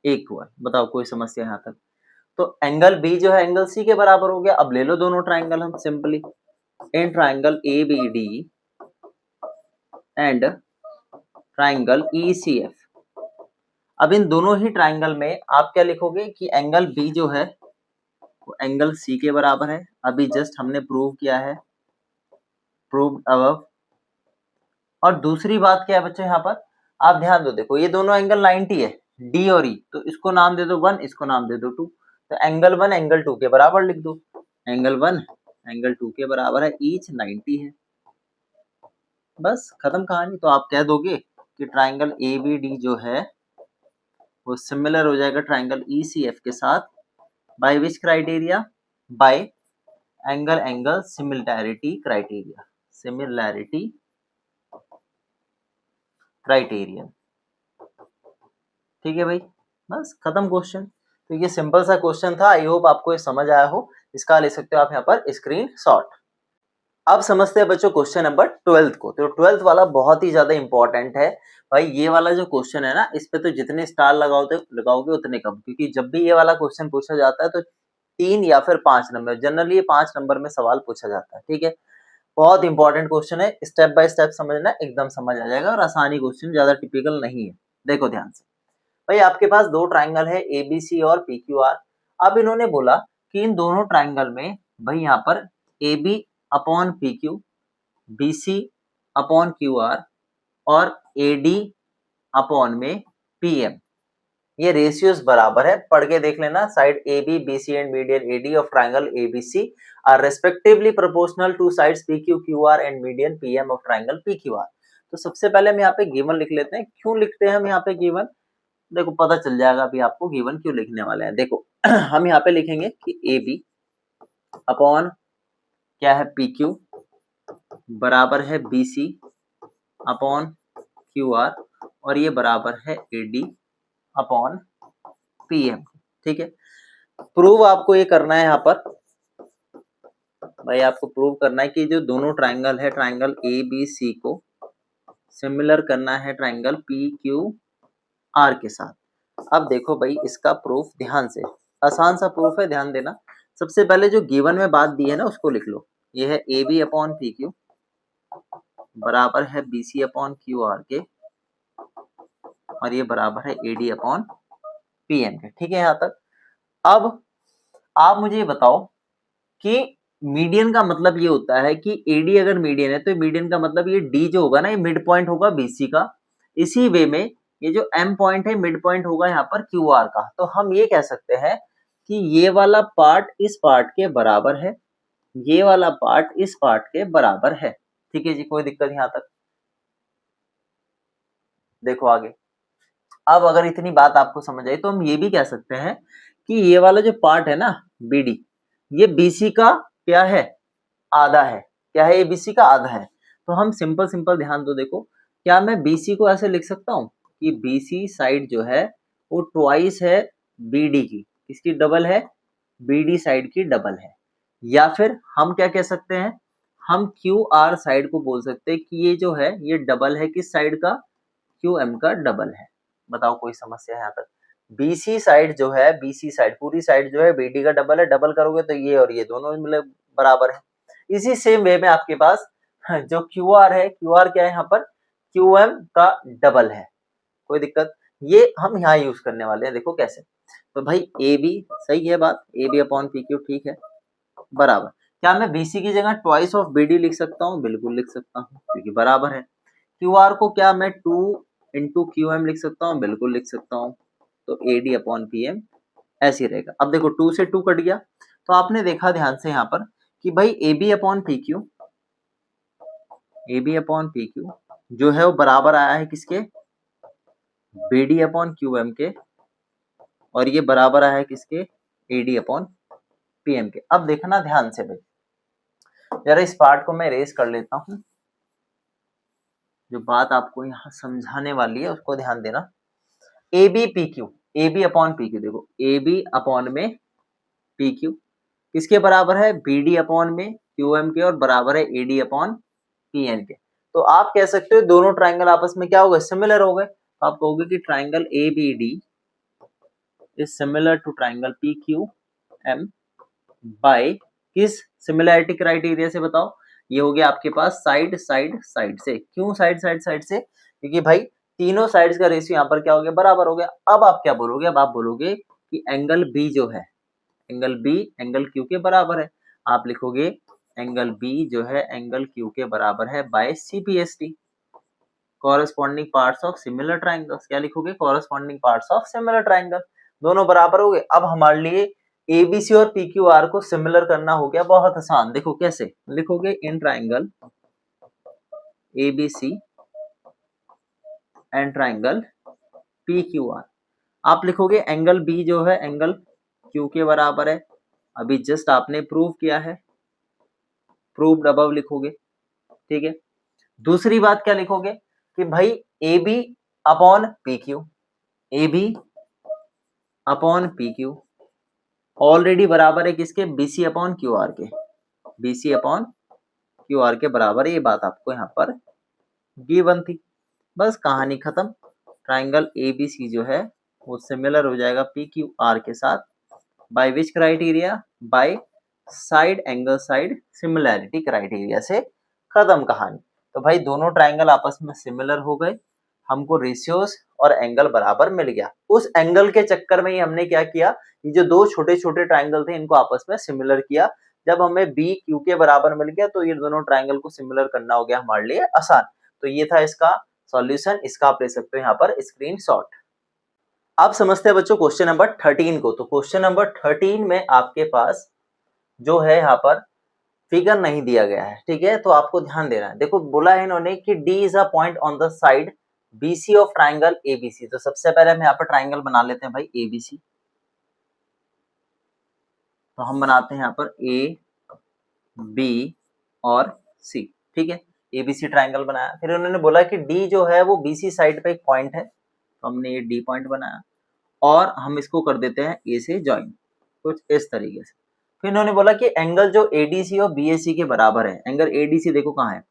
equal. बताओ कोई समस्या यहाँ तक। तो एंगल B जो है एंगल C के बराबर हो गया। अब ले लो दोनों ट्राइंगल हम simply, in triangle ABD and triangle ECF। अब इन दोनों ही ट्राइंगल में आप क्या लिखोगे कि एंगल B जो है वो एंगल C के बराबर है। अभी जस्ट हमने प्रूव किया है, प्रूव्ड अबव। और दूसरी बात क्या है बच्चों यहाँ पर, आप ध्यान दो, देखो ये दोनों एंगल 90 है D और E, तो इसको नाम दे दो 1, इसको नाम दे दो 2। तो एंगल 1 एंगल 2 के बराबर लिख दो, एंगल 1 एंगल 2 के बराबर है, ईच 90 है। बस खत्म कहानी। तो आप कह दोगे कि ट्राइंगल ABD जो है वो सिमिलर हो जाएगा ट्राइंगल ECF के साथ by which criteria, bye angle angle similarity criteria, similarity criterion. ठीक है भाई, बस खत्म क्वेश्चन। तो ये सिंपल सा क्वेश्चन था, आई होप आपको ये समझ आया हो। इसका ले सकते हो आप यहाँ पर स्क्रीनशॉट। अब समझते हैं बच्चों क्वेश्चन नंबर 12 को। तो 12th वाला बहुत ही ज्यादा इंपॉर्टेंट है भाई। ये वाला जो क्वेश्चन है ना, इस पे तो जितने स्टार लगाओगे उतने कम, क्योंकि जब भी ये वाला क्वेश्चन पूछा जाता है तो 3 या फिर 5 नंबर, जनरली ये 5 नंबर में सवाल पूछा जाता है, ठीक है। बहुत इंपॉर्टेंट क्वेश्चन है, स्टेप बाय स्टेप समझना, एकदम समझ आ जाएगा और आसानी क्वेश्चन, ज्यादा टिपिकल नहीं है। देखो ध्यान से भाई, आपके पास दो ट्राइंगल है एबीसी और पीक्यूआर। अब इन्होंने बोला कि इन दोनों ट्राइंगल में भाई यहाँ पर AB upon PQ, BC upon QR और AD अपॉन में PM, ये रेशियोज बराबर है। पढ़ के देख लेना, side AB, BC and median AD of triangle ABC are respectively proportional to sides PQ, QR and median PM of triangle PQR। तो सबसे पहले हम यहाँ पे गिवन लिख लेते हैं। क्यों लिखते हैं हम यहाँ पे गिवन, देखो पता चल जाएगा अभी आपको गिवन क्यों लिखने वाले हैं। देखो हम यहाँ पे लिखेंगे कि AB अपॉन क्या है PQ बराबर है BC अपॉन QR और ये बराबर है AD अपॉन PM, ठीक है। प्रूव आपको ये करना है यहाँ पर भाई, आपको प्रूव करना है कि जो दोनों ट्राइंगल है, ट्राइंगल ABC को सिमिलर करना है ट्राइंगल PQR के साथ। अब देखो भाई, इसका प्रूफ ध्यान से, आसान सा प्रूफ है, ध्यान देना। सबसे पहले जो गिवन में बात दी है ना उसको लिख लो। ये है AB अपॉन PQ बराबर है BC अपॉन QR के और ये बराबर है AD अपॉन PM के, ठीक है यहाँ तक। अब आप मुझे ये बताओ कि मीडियन का मतलब ये होता है कि AD अगर मीडियन है तो मीडियन का मतलब ये D जो होगा ना, ये मिड पॉइंट होगा BC का। इसी वे में ये जो M पॉइंट है मिड पॉइंट होगा यहाँ पर QR का। तो हम ये कह सकते हैं कि ये वाला पार्ट इस पार्ट के बराबर है, ये वाला पार्ट इस पार्ट के बराबर है, ठीक है जी, कोई दिक्कत यहाँ तक। देखो आगे, अब अगर इतनी बात आपको समझ आई तो हम ये भी कह सकते हैं कि ये वाला जो पार्ट है ना BD, ये BC का क्या है, आधा है। क्या है, ये BC का आधा है। तो हम सिंपल ध्यान दो, देखो क्या मैं BC को ऐसे लिख सकता हूँ कि BC साइड जो है वो ट्वाइस है BD की, इसकी डबल है, BD साइड की डबल है। या फिर हम क्या कह सकते हैं, हम QR साइड को बोल सकते हैं कि ये जो है ये डबल है किस साइड का, QM का डबल है। बताओ कोई समस्या है यहाँ तक। BC साइड जो है, BC साइड पूरी साइड जो है BD का डबल है, डबल करोगे तो ये और ये दोनों मतलब बराबर है। इसी सेम वे में आपके पास जो QR है, QR क्या है यहाँ पर, QM का डबल है। कोई दिक्कत, ये हम यहाँ यूज करने वाले हैं। देखो कैसे, तो भाई AB सही है बात, AB अपॉन PQ ठीक है बराबर। क्या मैं BC की जगह ट्वाइस ऑफ BD लिख सकता हूँ, बिल्कुल लिख सकता हूँ क्योंकि बराबर है। QR को क्या मैं 2 इंटू QM लिख सकता हूँ, बिल्कुल लिख सकता हूँ। तो AD अपॉन PM ऐसे ही रहेगा। अब देखो 2 से 2 कट गया, तो आपने देखा ध्यान से यहाँ पर कि भाई AB upon PQ, AB upon PQ जो है वो बराबर आया है किसके, BD अपॉन QM के, और ये बराबर आया है किसके, AD अपॉन PM के। अब देखना ध्यान से भाई, जरा इस पार्ट को मैं इरेज कर लेता हूँ। जो बात आपको यहाँ समझाने वाली है उसको ध्यान देना। AB PQ, AB upon PQ, देखो AB अपॉन में PQ किसके बराबर है, BD अपॉन में QM के और बराबर है AD अपॉन PN के। तो आप कह सकते हो दोनों ट्राइंगल आपस में क्या हो गए, सिमिलर हो गए। तो आप कहोगे कि triangle ABD is similar to triangle PQM by किस सिमिलैरिटी क्राइटेरिया से, बताओ। ये हो गया आपके पास साइड साइड साइड से। क्यों साइड साइड साइड से, क्योंकि भाई तीनों साइड्स का रेशियो यहाँ पर क्या हो गया, बराबर हो गया। अब आप क्या बोलोगे, अब आप बोलोगे कि एंगल B जो है, एंगल B एंगल Q के बराबर है। आप लिखोगे एंगल B जो है एंगल Q के बराबर है by CPST, corresponding parts of similar triangles. क्या लिखोगे, corresponding parts of similar triangle, दोनों बराबर हो गए। अब हमारे लिए ABC और PQR को सिमिलर करना हो गया बहुत आसान। देखो कैसे लिखोगे, in triangle ABC and triangle PQR, आप लिखोगे एंगल B जो है एंगल Q के बराबर है। अभी जस्ट आपने प्रूव किया है, प्रूव्ड अबव लिखोगे, ठीक है। दूसरी बात क्या लिखोगे कि भाई AB upon PQ, AB upon PQ already बराबर है किसके, BC अपॉन QR के, BC अपॉन QR के बराबर है। ये बात आपको यहाँ पर गिवन थी, बस कहानी खत्म। ट्राइंगल ABC जो है वो सिमिलर हो जाएगा PQR के साथ by which criteria, bye side angle side similarity criteria से खत्म कहानी। तो भाई दोनों ट्राइंगल आपस में सिमिलर हो गए, हमको रेशियोज और एंगल बराबर मिल गया। उस एंगल के चक्कर में ही हमने क्या किया, ये जो दो छोटे छोटे ट्राइंगल थे इनको आपस में सिमिलर किया। जब हमें बी क्यू के बराबर मिल गया तो ये दोनों ट्राइंगल को सिमिलर करना हो गया हमारे लिए आसान। तो ये था इसका सॉल्यूशन, इसका आप ले सकते हो यहाँ पर स्क्रीनशॉट। अब समझते हैं बच्चों क्वेश्चन नंबर 13 को। तो क्वेश्चन नंबर 13 में आपके पास जो है यहाँ पर फिगर नहीं दिया गया है, ठीक है, तो आपको ध्यान देना है। देखो बोला है इन्होंने कि D is a point on the side BC of triangle ABC। तो सबसे पहले हम यहाँ पर ट्राइंगल बना लेते हैं भाई ABC। तो हम बनाते हैं यहाँ पर A B और C, ठीक है, ABC ट्राइंगल बनाया। फिर उन्होंने बोला कि D जो है वो BC साइड पे एक पॉइंट है, तो हमने ये D पॉइंट बनाया और हम इसको कर देते हैं A से ज्वाइन, कुछ इस तरीके से। फिर इन्होंने बोला कि एंगल जो ADC और BAC के बराबर है, एंगल ADC देखो कहाँ है,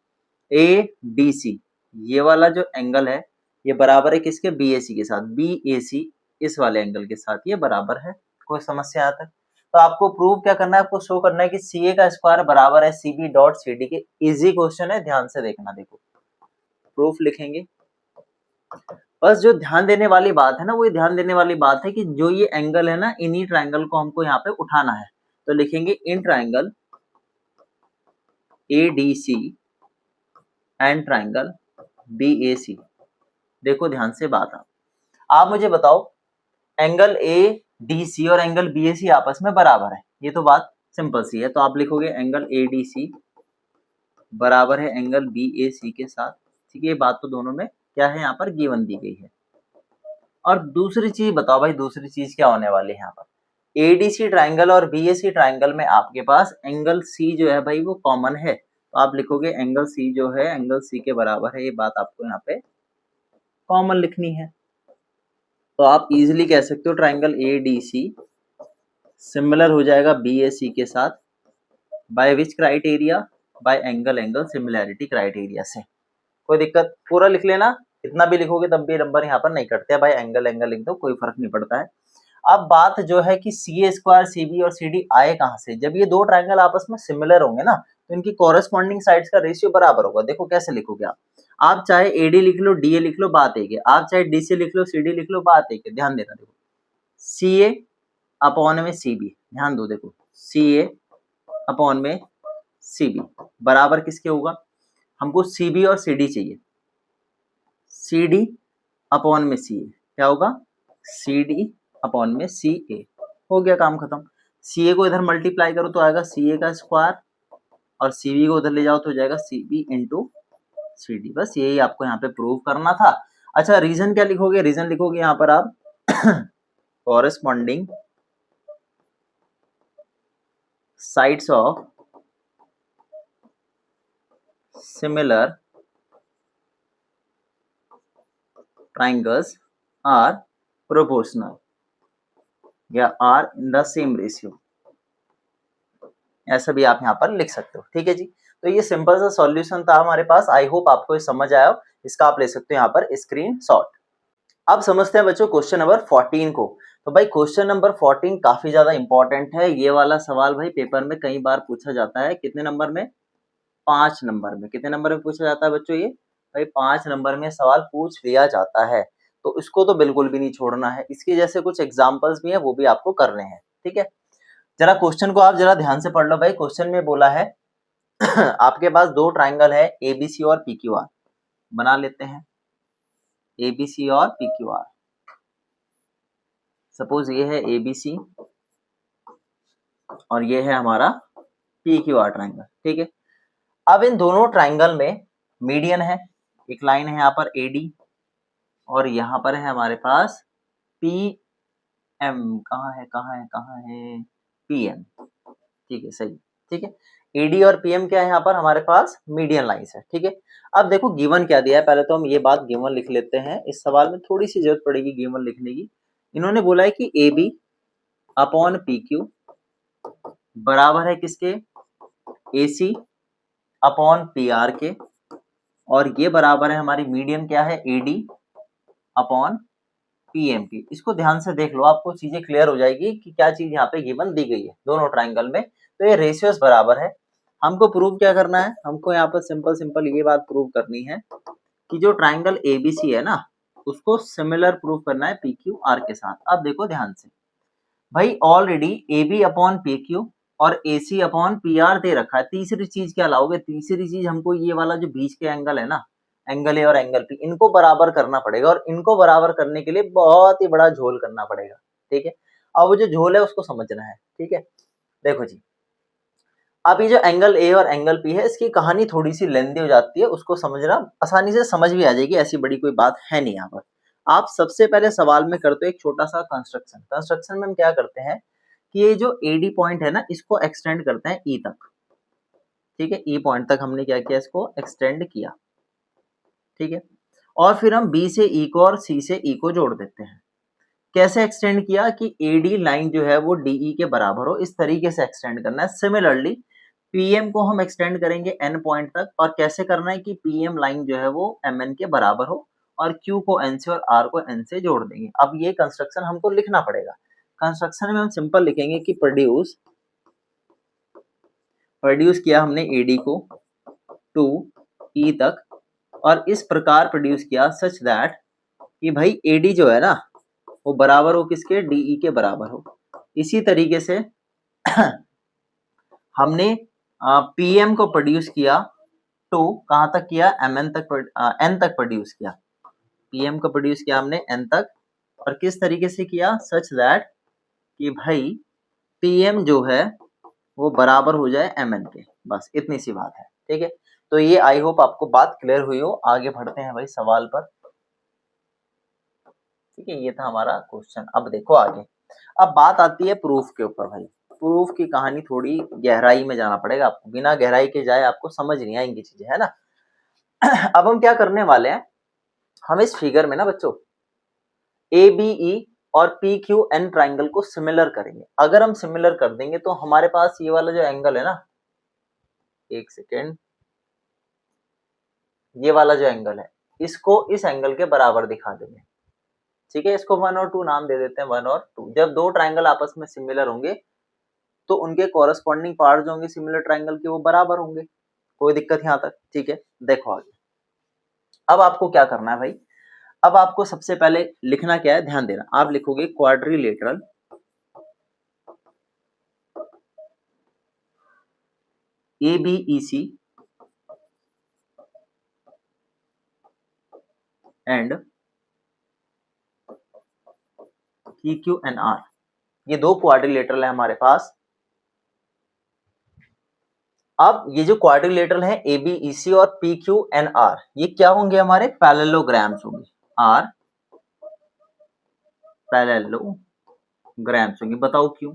ADC, ये वाला जो एंगल है ये बराबर है किसके, BAC के साथ, BAC इस वाले एंगल के साथ ये बराबर है। कोई समस्या आता है तो आपको प्रूव क्या करना है, आपको शो करना है कि CA का स्क्वायर बराबर है CB डॉट CD के। इजी क्वेश्चन है, ध्यान से देखना। देखो प्रूफ लिखेंगे, बस जो ध्यान देने वाली बात है ना, वो ध्यान देने वाली बात है कि जो ये एंगल है ना, इन्हीं ट्राइंगल को हमको यहाँ पे उठाना है। तो लिखेंगे in triangle ADC and triangle BAC। देखो ध्यान से बात, आप मुझे बताओ एंगल ADC और एंगल BAC आपस में बराबर है, ये तो बात सिंपल सी है। तो आप लिखोगे एंगल ADC बराबर है एंगल BAC के साथ, ठीक है, ये बात तो दोनों में क्या है यहाँ पर गिवन दी गई है। और दूसरी चीज बताओ भाई, दूसरी चीज क्या होने वाली है यहाँ पर, ADC ट्राइंगल और BAC ट्राइंगल में आपके पास एंगल C जो है भाई वो कॉमन है। तो आप लिखोगे एंगल C जो है एंगल C के बराबर है, ये बात आपको यहाँ पे कॉमन लिखनी है। तो आप इजीली कह सकते हो ट्राइंगल ADC सिमिलर हो जाएगा BAC के साथ by which criteria, bye angle angle similarity criteria से। कोई दिक्कत, पूरा लिख लेना, इतना भी लिखोगे तब भी नंबर यहाँ पर नहीं कटते, भाई एंगल एंगल लिख दो, कोई फर्क नहीं पड़ता है। अब बात जो है कि CA स्क्वायर CB और CD आए कहाँ से, जब ये दो ट्राइंगल आपस में सिमिलर होंगे ना तो इनकी कॉरेस्पॉन्डिंग साइड्स का रेशियो बराबर होगा। देखो कैसे लिखोगे आप चाहे AD लिख लो DA लिख लो बात एक है, आप चाहे DC लिख लो CD लिख लो बात एक है। ध्यान देना, देखो CA अपॉन में CB, ध्यान दो, देखो CA अपॉन में CB बराबर किसके होगा, हमको CB और CD चाहिए, CD अपॉन में CA क्या होगा, CD अपॉन में CA, हो गया काम खत्म। CA को इधर मल्टीप्लाई करो तो आएगा CA का स्क्वायर और CB को उधर ले जाओ तो हो जाएगा CB इंटू CD। बस यही आपको यहाँ पे प्रूव करना था। अच्छा रीजन क्या लिखोगे, रीजन लिखोगे यहाँ पर आप corresponding sides of similar triangles are proportional या are in the same ratio, ऐसा भी आप यहाँ पर लिख सकते हो, ठीक है जी। तो ये सिंपल सा सॉल्यूशन था हमारे पास, आई होप आपको ये समझ आया हो, इसका आप ले सकते हो यहाँ पर स्क्रीनशॉट। अब समझते हैं बच्चों क्वेश्चन नंबर 14 को। तो भाई क्वेश्चन नंबर 14 काफी ज्यादा इंपॉर्टेंट है, ये वाला सवाल भाई पेपर में कई बार पूछा जाता है। कितने नंबर में, 5 नंबर में। कितने नंबर में पूछा जाता है बच्चों, ये भाई 5 नंबर में सवाल पूछ लिया जाता है। तो इसको तो बिल्कुल भी नहीं छोड़ना है, इसके जैसे कुछ एग्जाम्पल्स भी हैं वो भी आपको करने हैं, ठीक है। जरा क्वेश्चन को आप जरा ध्यान से पढ़ लो भाई। क्वेश्चन में बोला है आपके पास दो ट्राइंगल है ABC और PQR, बना लेते हैं ABC और PQR। सपोज ये है ABC और ये है हमारा PQR ट्राइंगल, ठीक है। अब इन दोनों ट्राइंगल में मीडियन है, एक लाइन है यहाँ पर AD और यहाँ पर है हमारे पास PM, कहाँ है PM, ठीक है, सही, ठीक है। AD और PM क्या है यहाँ पर हमारे पास मीडियन लाइंस है, ठीक है। अब देखो गिवन क्या दिया है, पहले तो हम ये बात गिवन लिख लेते हैं, इस सवाल में थोड़ी सी जरूरत पड़ेगी गिवन लिखने की। इन्होंने बोला है कि AB अपॉन PQ बराबर है किसके, AC अपॉन PR के, और ये बराबर है हमारी मीडियन क्या है AD अपॉन PMP। इसको ध्यान से देख लो, आपको चीजें क्लियर हो जाएगी कि क्या चीज यहाँ पे गिवन दी गई है दोनों ट्राइंगल में। तो ये रेशियोस बराबर है। हमको प्रूव क्या करना है, हमको यहाँ पर सिंपल ये बात प्रूव करनी है कि जो ट्राइंगल ABC है ना, उसको सिमिलर प्रूव करना है PQR के साथ। अब देखो ध्यान से भाई, ऑलरेडी AB अपॉन PQ और AC अपॉन PR दे रखा है। तीसरी चीज क्या लाओगे, तीसरी चीज हमको ये वाला जो बीच के एंगल है ना, एंगल A और एंगल P, इनको बराबर करना पड़ेगा। और इनको बराबर करने के लिए बहुत ही बड़ा झोल करना पड़ेगा, ठीक है। अब वो जो झोल है उसको समझना है, ठीक है। देखो जी, अब ये जो एंगल A और एंगल P है, इसकी कहानी थोड़ी सी लेंथी हो जाती है, उसको समझना आसानी से समझ भी आ जाएगी, ऐसी बड़ी कोई बात है नहीं यहाँ पर। आप सबसे पहले सवाल में करते हो एक छोटा सा कंस्ट्रक्शन में हम क्या करते हैं कि ये जो AD पॉइंट है ना, इसको एक्सटेंड करते हैं E तक, ठीक है। E पॉइंट तक हमने क्या किया, इसको एक्सटेंड किया, ठीक है। और फिर हम B से E को और C से E को जोड़ देते हैं। कैसे एक्सटेंड किया कि AD लाइन जो है वो DE के बराबर हो, इस तरीके से एक्सटेंड करना है। सिमिलरली PM को हम एक्सटेंड करेंगे N पॉइंट तक, और कैसे करना है कि PM लाइन जो है वो MN के बराबर हो, और Q को N से और R को N से जोड़ देंगे। अब ये कंस्ट्रक्शन हमको लिखना पड़ेगा। कंस्ट्रक्शन में हम सिंपल लिखेंगे कि प्रोड्यूस किया हमने AD को टू E तक, और इस प्रकार प्रोड्यूस किया सच दैट कि भाई AD जो है ना वो बराबर हो किसके, DE के बराबर हो। इसी तरीके से हमने PM को प्रोड्यूस किया टू कहाँ तक किया, N तक प्रोड्यूस किया। PM को प्रोड्यूस किया हमने N तक, और किस तरीके से किया, सच दैट कि भाई PM जो है वो बराबर हो जाए MN के। बस इतनी सी बात है, ठीक है। तो ये आई होप आपको बात क्लियर हुई हो। आगे बढ़ते हैं भाई सवाल पर, ठीक है। ये था हमारा क्वेश्चन। अब देखो आगे, अब बात आती है प्रूफ के ऊपर। भाई प्रूफ की कहानी थोड़ी गहराई में जाना पड़ेगा आपको, बिना गहराई के जाए आपको समझ नहीं आएंगी चीजें, है ना। अब हम क्या करने वाले हैं, हम इस फिगर में ना बच्चों ABE और PQN ट्राइंगल को सिमिलर करेंगे। अगर हम सिमिलर कर देंगे तो हमारे पास ये वाला जो एंगल है ना, एक सेकेंड, ये वाला जो एंगल है इसको इस एंगल के बराबर दिखा देंगे, ठीक है। इसको 1 और 2 नाम दे देते हैं, 1 और 2। जब दो ट्राइंगल आपस में सिमिलर होंगे तो उनके कॉरेस्पॉन्डिंग पार्ट जो होंगे सिमिलर ट्राइंगल के वो बराबर होंगे। कोई दिक्कत यहाँ तक, ठीक है। देखो आगे, अब आपको क्या करना है भाई, अब आपको सबसे पहले लिखना क्या है, ध्यान देना। आप लिखोगे क्वाड्रिलेटरल ABEC एंड PQNR। ये दो क्वाड्रिलेटरल है हमारे पास। अब ये जो क्वाड्रिलेटरल है ABEC और PQNR, ये क्या होंगे, हमारे पैरेललोग्राम्स होंगे। आर पैरेललोग्राम्स होंगे। बताओ क्यों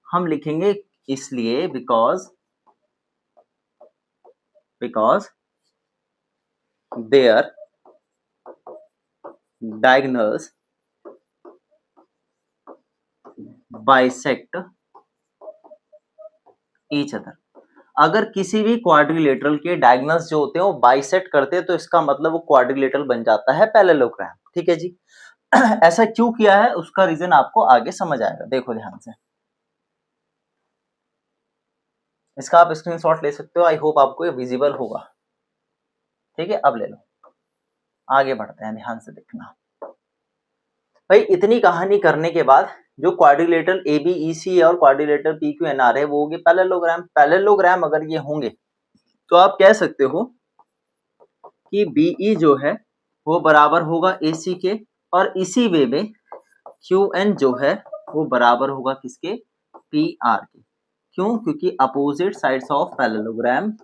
हम लिखेंगे, इसलिए because their diagonals bisect each other. अगर किसी भी क्वाड्रिलेटरल के डायगोनल्स जो होते हैं वो बाइसेक्ट करते हैं तो इसका मतलब वो क्वाड्रिलेटरल बन जाता है पैरेललोग्राम, ठीक है जी। ऐसा क्यों किया है उसका रीजन आपको आगे समझ आएगा। देखो ध्यान से, इसका आप स्क्रीनशॉट ले सकते हो, आई होप आपको ये विजिबल होगा, ठीक है। अब ले लो, आगे बढ़ते हैं, ध्यान से देखना भाई। इतनी कहानी करने के बाद जो क्वाड्रिलेटरल ABEC है और क्वाड्रिलेटरल PQNR है वो होंगे पैरेललोग्राम। पैरेललोग्राम अगर ये होंगे तो आप कह सकते हो कि BE जो है वो बराबर होगा AC के, और इसी वे में QN जो है वो बराबर होगा किसके, PR के। क्यों, क्योंकि opposite sides of parallelogram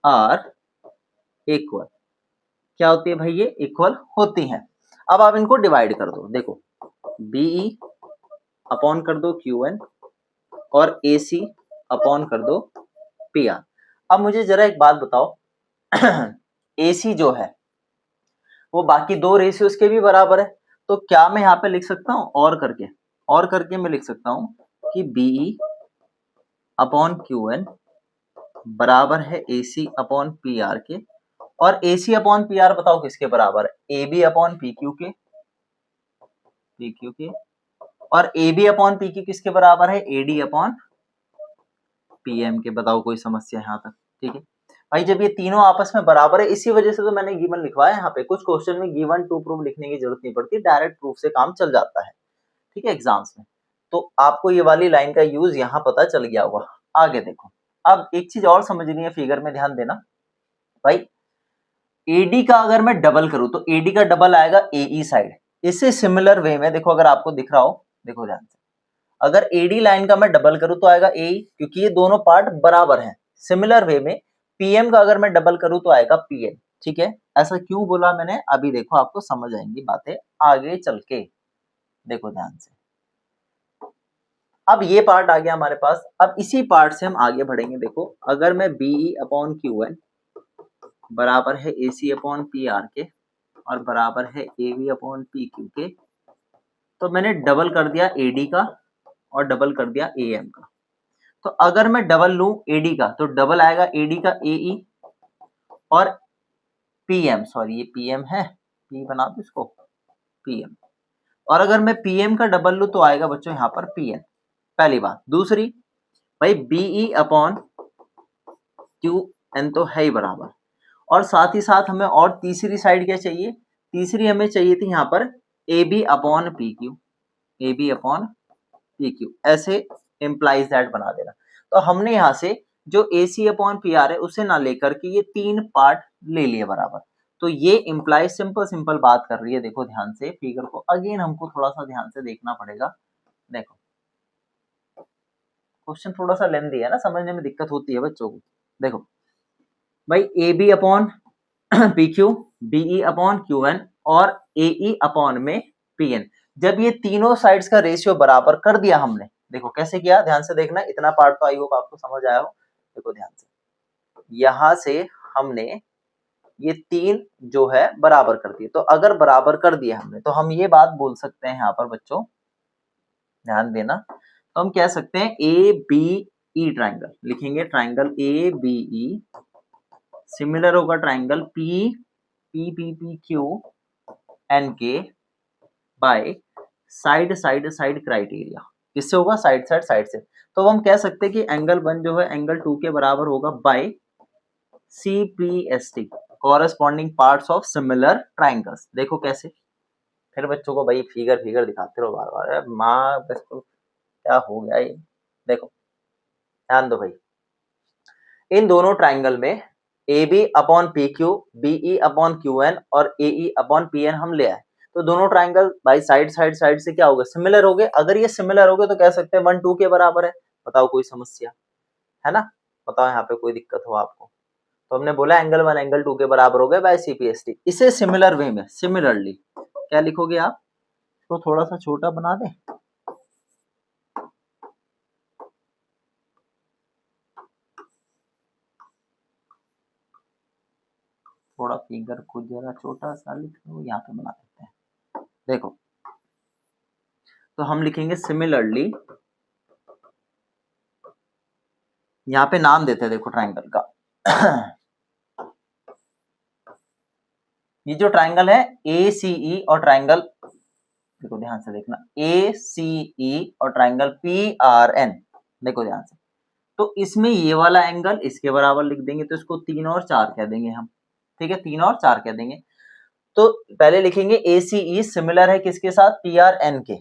are equal. क्या होती है भाई, ये इक्वल होती हैं। अब आप इनको डिवाइड कर दो, देखो BE अपॉन कर दो QN और AC अपॉन कर दो PR। अब मुझे जरा एक बात बताओ, AC जो है वो बाकी दो रेशियोज के भी बराबर है, तो क्या मैं यहाँ पे लिख सकता हूँ और करके मैं लिख सकता हूँ कि BE अपॉन QN बराबर है AC अपॉन PR के, और AC अपॉन PR बताओ किसके बराबर है, AB अपॉन PQ के, और AB अपॉन PQ किसके बराबर है, AD अपॉन PM के। बताओ कोई समस्या यहाँ तक, ठीक है भाई। जब ये तीनों आपस में बराबर है, इसी वजह से तो मैंने गिवन लिखवाया यहाँ पे। कुछ क्वेश्चन में गिवन टू प्रूफ लिखने की जरूरत नहीं पड़ती, डायरेक्ट प्रूफ से काम चल जाता है, ठीक है, एग्जाम्स में। तो आपको ये वाली लाइन का यूज यहाँ पता चल गया होगा। आगे देखो, अब एक चीज और समझनी है, फिगर में ध्यान देना भाई। AD का अगर मैं डबल करूं तो AD का डबल आएगा AE साइड। इसे सिमिलर वे में देखो, अगर आपको दिख रहा हो, देखो ध्यान से, अगर AD लाइन का मैं डबल करूं तो आएगा AE, क्योंकि ये दोनों पार्ट बराबर हैं। सिमिलर वे में PM का अगर मैं डबल करूं तो आएगा PM, ठीक है। ऐसा क्यों बोला मैंने, अभी देखो आपको समझ आएंगी बातें आगे चल के, देखो ध्यान से। अब ये पार्ट आ गया हमारे पास, अब इसी पार्ट से हम आगे बढ़ेंगे। देखो, अगर मैं BE अपॉन QN बराबर है AC अपॉन PR के और बराबर है AB अपॉन PQ के, तो मैंने डबल कर दिया AD का और डबल कर दिया AM का। तो अगर मैं डबल लूं AD का तो डबल आएगा AD का AE और PM, सॉरी ये PM है, P बना दो इसको, PM। और अगर मैं PM का डबल लूं तो आएगा बच्चों यहाँ पर PN, पहली बात। दूसरी भाई BE अपॉन QN तो है ही बराबर, और साथ ही साथ हमें और तीसरी साइड क्या चाहिए, तीसरी हमें चाहिए थी यहाँ पर AB upon PQ, AB upon PQ, ऐसे इम्प्लाइज दैट बना देना। तो हमने यहाँ से जो AC अपॉन PR है उसे ना लेकर के ये तीन पार्ट ले लिए बराबर। तो ये इम्प्लाइज सिंपल बात कर रही है। देखो ध्यान से फिगर को, अगेन हमको थोड़ा सा ध्यान से देखना पड़ेगा। देखो क्वेश्चन थोड़ा सा लेंथी है ना, समझने में दिक्कत होती है बच्चों को। देखो भाई AB upon PQ, BE upon QN और AE अपॉन में PN, जब ये तीनों साइड्स का रेशियो बराबर कर दिया हमने, देखो कैसे किया, ध्यान से देखना। इतना पार्ट तो आई होप आपको समझ आया हो। देखो ध्यान से, यहां से हमने ये तीन जो है बराबर कर दिए। तो अगर बराबर कर दिया हमने तो हम ये बात बोल सकते हैं यहाँ पर बच्चों, ध्यान देना। तो हम कह सकते हैं ABE ट्राइंगल लिखेंगे, ट्राइंगल ABE सिमिलर होगा triangle PPPQ NK by side criteria. किससे होगा, साइड से। तो हम कह सकते हैं कि एंगल 1 जो है एंगल 2 के बराबर होगा by CPST, corresponding parts of similar triangles. देखो कैसे, फिर बच्चों को भाई फिगर दिखाते रहो बार बार, माँ बच्चों क्या हो गया ये। देखो ध्यान दो भाई, इन दोनों ट्राइंगल में AB upon PQ, BE upon QN और AE अपॉन PN हम ले आए। तो दोनों ट्राइंगल भाई साइड से क्या हो गए, सिमिलर हो गए। अगर ये सिमिलर हो गए तो कह सकते हैं 1 2 के बराबर है। बताओ कोई समस्या है ना, बताओ यहाँ पे कोई दिक्कत हो आपको। तो हमने बोला एंगल 1 एंगल 2 के बराबर हो गए बाय CPST। इसे सिमिलर वे में सिमिलरली क्या लिखोगे आप, तो थोड़ा सा छोटा बना दें, थोड़ा फिगर को जरा छोटा सा लिख लो, यहाँ पे बना देते हैं। देखो तो हम लिखेंगे सिमिलरली, यहाँ पे नाम देते हैं देखो ट्राइंगल का। ये जो ट्राइंगल है ACE और ट्राइंगल, देखो ध्यान से देखना, ACE और ट्राइंगल PRN, देखो ध्यान से। तो इसमें ये वाला एंगल इसके बराबर लिख देंगे, तो इसको 3 और 4 कह देंगे हम, ठीक है, 3 और 4 कह देंगे। तो पहले लिखेंगे ACE सिमिलर है किसके साथ, PRN के।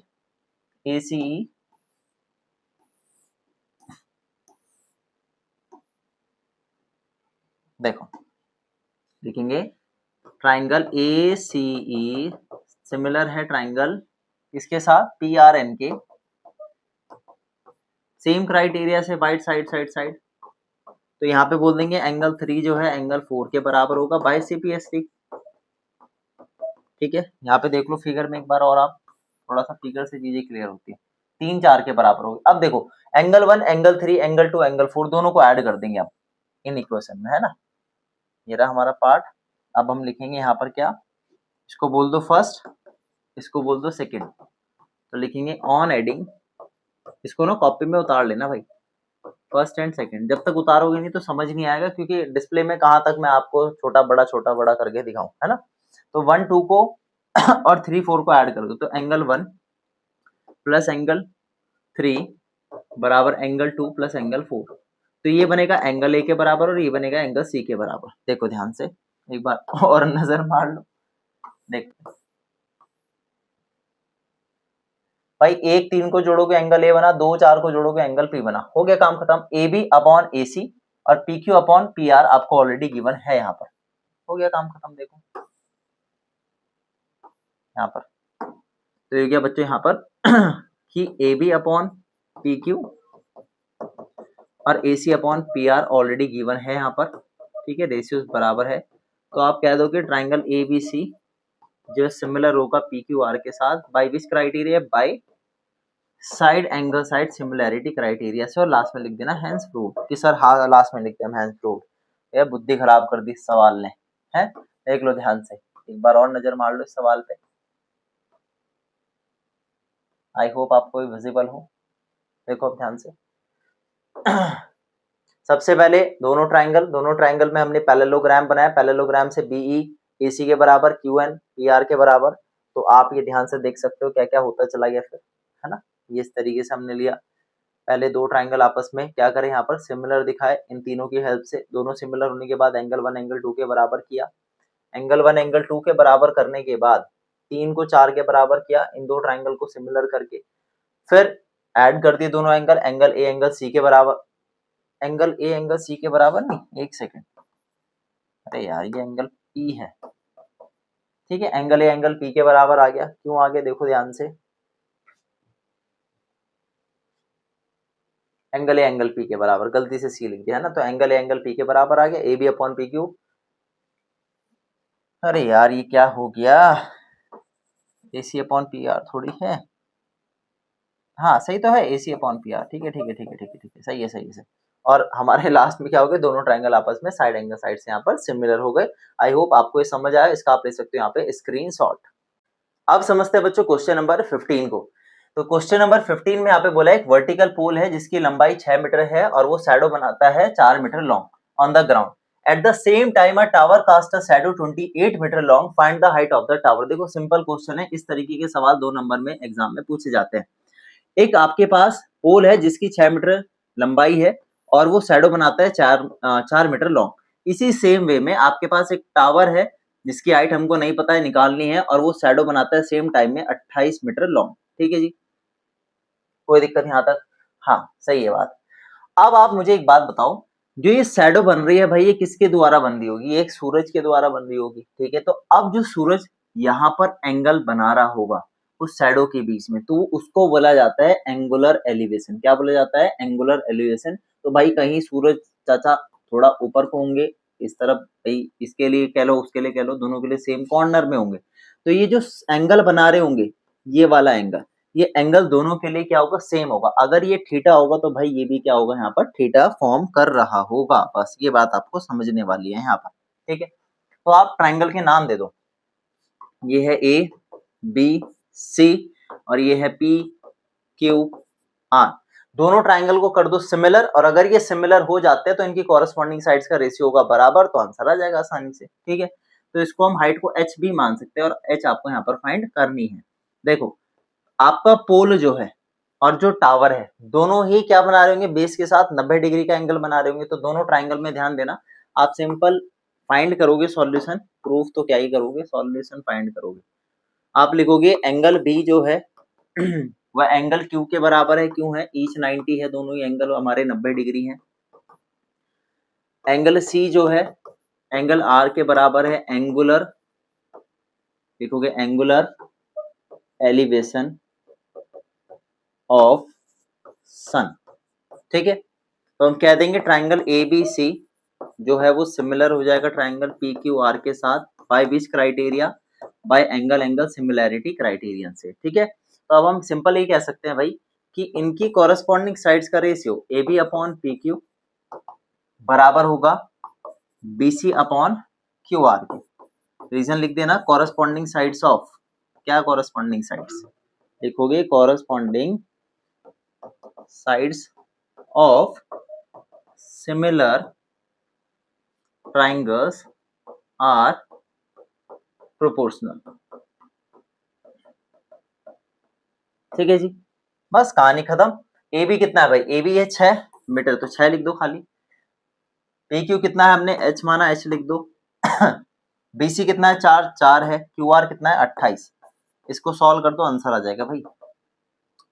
ACE देखो लिखेंगे ट्राइंगल ACE सिमिलर है ट्राइंगल इसके साथ PRN के, सेम क्राइटेरिया से बाइट साइड। तो यहाँ पे बोल देंगे एंगल 3 जो है एंगल 4 के बराबर होगा बाय CPST, ठीक है। यहाँ पे देख लो फिगर में एक बार, और आप थोड़ा सा फिगर से चीजें क्लियर होती है। 3 4 के बराबर होगी। अब देखो एंगल 1 एंगल 3 एंगल 2 एंगल 4 दोनों को ऐड कर देंगे आप इन इक्वेशन में, है ना। ये रहा हमारा पार्ट। अब हम लिखेंगे यहाँ पर क्या, इसको बोल दो फर्स्ट, इसको बोल दो सेकेंड। तो लिखेंगे ऑन एडिंग, इसको ना कॉपी में उतार लेना भाई, फर्स्ट एंड सेकंड, जब तक उतारोगे नहीं तो समझ नहीं आएगा, क्योंकि डिस्प्ले में कहाँ तक मैं आपको छोटा बड़ा करके दिखाऊं, है ना। तो 1 2 को और 3 4 को ऐड कर दो, तो एंगल 1 प्लस एंगल 3 बराबर एंगल 2 प्लस एंगल 4, तो ये बनेगा एंगल ए के बराबर और ये बनेगा एंगल सी के बराबर। देखो ध्यान से एक बार और नजर मार लो, देखो भाई, 1 3 को जोड़ोगे एंगल ए बना, 2 4 को जोड़ोगे एंगल पी बना, हो गया काम खत्म। ए बी अपॉन ए सी और P Q upon P are आपको ऑलरेडी गिवन है यहाँ पर, हो गया काम खत्म। देखो यहाँ पर तो ये गया बच्चों यहाँ पर कि A B upon P Q और A C upon P R already given है यहाँ पर, ठीक है, रेशियोज बराबर है। तो आप कह दो कि ट्राइंगल ए बी सी जो सिमिलर होगा पी क्यू आर के साथ, by which criteria, bye side angle side similarity criteria से, और लास्ट में लिख देना हैंस प्रूव्ड, कि सर हाँ लास्ट में लिख दिया हैंस प्रूव्ड। ये बुद्धि खराब कर दी सवाल ने, है। देख लो ध्यान से, एक बार और नजर मार लो इस सवाल पे, आई होप आपको विजिबल हो। देखो अब ध्यान से सबसे पहले दोनों ट्राइंगल में हमने पैरेललोग्राम बनाया, पैरेललोग्राम से बीई एसी के बराबर, क्यूएन पीआर के बराबर। तो आप ये ध्यान से देख सकते हो क्या क्या होता चला गया फिर, है ना। ये इस तरीके से हमने लिया, पहले दो ट्राइंगल आपस में क्या करें यहाँ पर सिमिलर दिखाए, इन तीनों की हेल्प से दोनों सिमिलर होने के बाद एंगल 1 एंगल 2 के बराबर किया, एंगल 1 एंगल 2 के बराबर करने के बाद 3 को 4 के बराबर किया, इन दो ट्राइंगल को सिमिलर करके फिर ऐड कर दिए दोनों angle, angle A angle C के बराबर, एंगल ए एंगल सी के बराबर नहीं, एक सेकंड, अरे यार ये एंगल पी है, ठीक है, एंगल ए एंगल पी के बराबर आ गया। क्यों आ गया देखो ध्यान से, एंगल ए एंगल पी के बराबर, गलती से सी लिख दिया है ना, तो एंगल ए एंगल पी के बराबर आ गया, A B upon P Q, अरे यार ये क्या हो गया, A C upon P R थोड़ी है, हाँ सही तो है, A C upon P R, ठीक है ठीक है ठीक है ठीक है ठीक है, सही है सही है सही। और हमारे लास्ट में क्या हो गया, दोनों ट्राइंगल आपस में साइड एंगल साइड से यहाँ पर सिमिलर हो गए। आई होप आपको ये समझ आया, इसका आप ले सकते हो यहाँ पे स्क्रीनशॉट। अब समझते हैं बच्चों क्वेश्चन नंबर 15 को। तो क्वेश्चन नंबर 15 में यहाँ पे बोला एक वर्टिकल पोल है जिसकी लंबाई 6 मीटर है और वो शैडो बनाता है 4 metre long on the ground. At the same time a tower cast a shadow 28 metre long, find the height of the tower. देखो सिंपल क्वेश्चन है, इस तरीके के सवाल 2 नंबर में एग्जाम में पूछे जाते हैं। एक आपके पास पोल है जिसकी 6 मीटर लंबाई है और वो शैडो बनाता है 4 मीटर लॉन्ग। इसी सेम वे में आपके पास एक टावर है जिसकी हाइट हमको नहीं पता है, निकालनी है, और वो शैडो बनाता है सेम टाइम में 28 मीटर लॉन्ग। ठीक है जी, कोई दिक्कत यहाँ तक? हाँ सही है बात। अब आप मुझे एक बात बताओ, जो ये शैडो बन रही है भाई ये किसके द्वारा बन रही होगी? ये एक सूरज के द्वारा बन रही होगी, ठीक है। तो अब जो सूरज यहाँ पर एंगल बना रहा होगा उस शैडो के बीच में, तो उसको बोला जाता है एंगुलर एलिवेशन। क्या बोला जाता है? Angular elevation. तो भाई कहीं सूरज चाचा थोड़ा ऊपर को होंगे इस तरफ, भाई इसके लिए कह लो उसके लिए कह लो, दोनों के लिए सेम कॉर्नर में होंगे। तो ये जो एंगल बना रहे होंगे ये वाला एंगल, ये एंगल दोनों के लिए क्या होगा? सेम होगा। अगर ये थीटा होगा तो भाई ये भी क्या होगा? यहाँ पर थीटा फॉर्म कर रहा होगा। बस ये बात आपको समझने वाली है यहाँ पर, ठीक है। तो आप ट्राइंगल के नाम दे दो, ये है ए बी सी और ये है पी क्यू आर। दोनों ट्राइंगल को कर दो सिमिलर, और अगर ये सिमिलर हो जाते हैं तो इनकी कॉरेस्पॉन्डिंग साइड्स का रेशियो होगा बराबर, तो आंसर आ जाएगा आसानी से, ठीक है। तो इसको हम हाइट को एच भी मान सकते हैं और एच आपको यहाँ पर फाइंड करनी है। देखो आपका पोल जो है और जो टावर है दोनों ही क्या बना रहे होंगे? बेस के साथ 90 डिग्री का एंगल बना रहे होंगे। तो दोनों ट्राइंगल में ध्यान देना, आप सिंपल फाइंड करोगे सॉल्यूशन, प्रूफ तो क्या ही करोगे, सॉल्यूशन फाइंड करोगे। आप लिखोगे एंगल बी जो है वह एंगल क्यू के बराबर है। क्यों है? ईच 90 है, दोनों ही एंगल हमारे 90 डिग्री हैं। एंगल सी जो है एंगल आर के बराबर है। एंगुलर लिखोगे एंगुलर एलिवेशन ऑफ सन, ठीक है। तो हम कह देंगे ट्राइंगल ए बी सी जो है वो सिमिलर हो जाएगा ट्राइंगल पी क्यू आर के साथ, by which criteria? Bye angle similarity criterion से, ठीक है। तो अब हम सिंपल ये कह सकते हैं भाई कि इनकी कॉरेस्पॉन्डिंग साइड्स का ratio A B upon P Q बराबर होगा B C upon Q R के। रीजन लिख देना, कॉरेस्पॉन्डिंग साइड्स ऑफ, क्या कॉरेस्पॉन्डिंग साइड्स लिखोगे? Corresponding sides of similar triangles are proportional. ठीक है जी, बस कहानी खत्म। ए बी कितना है भाई, ए बी है 6 मीटर, तो 6 लिख दो खाली। पी क्यू कितना है, हमने एच माना, एच लिख दो। बी सी कितना है, 4, 4 है। क्यू आर कितना है, 28। इसको सॉल्व कर दो, आंसर आ जाएगा भाई।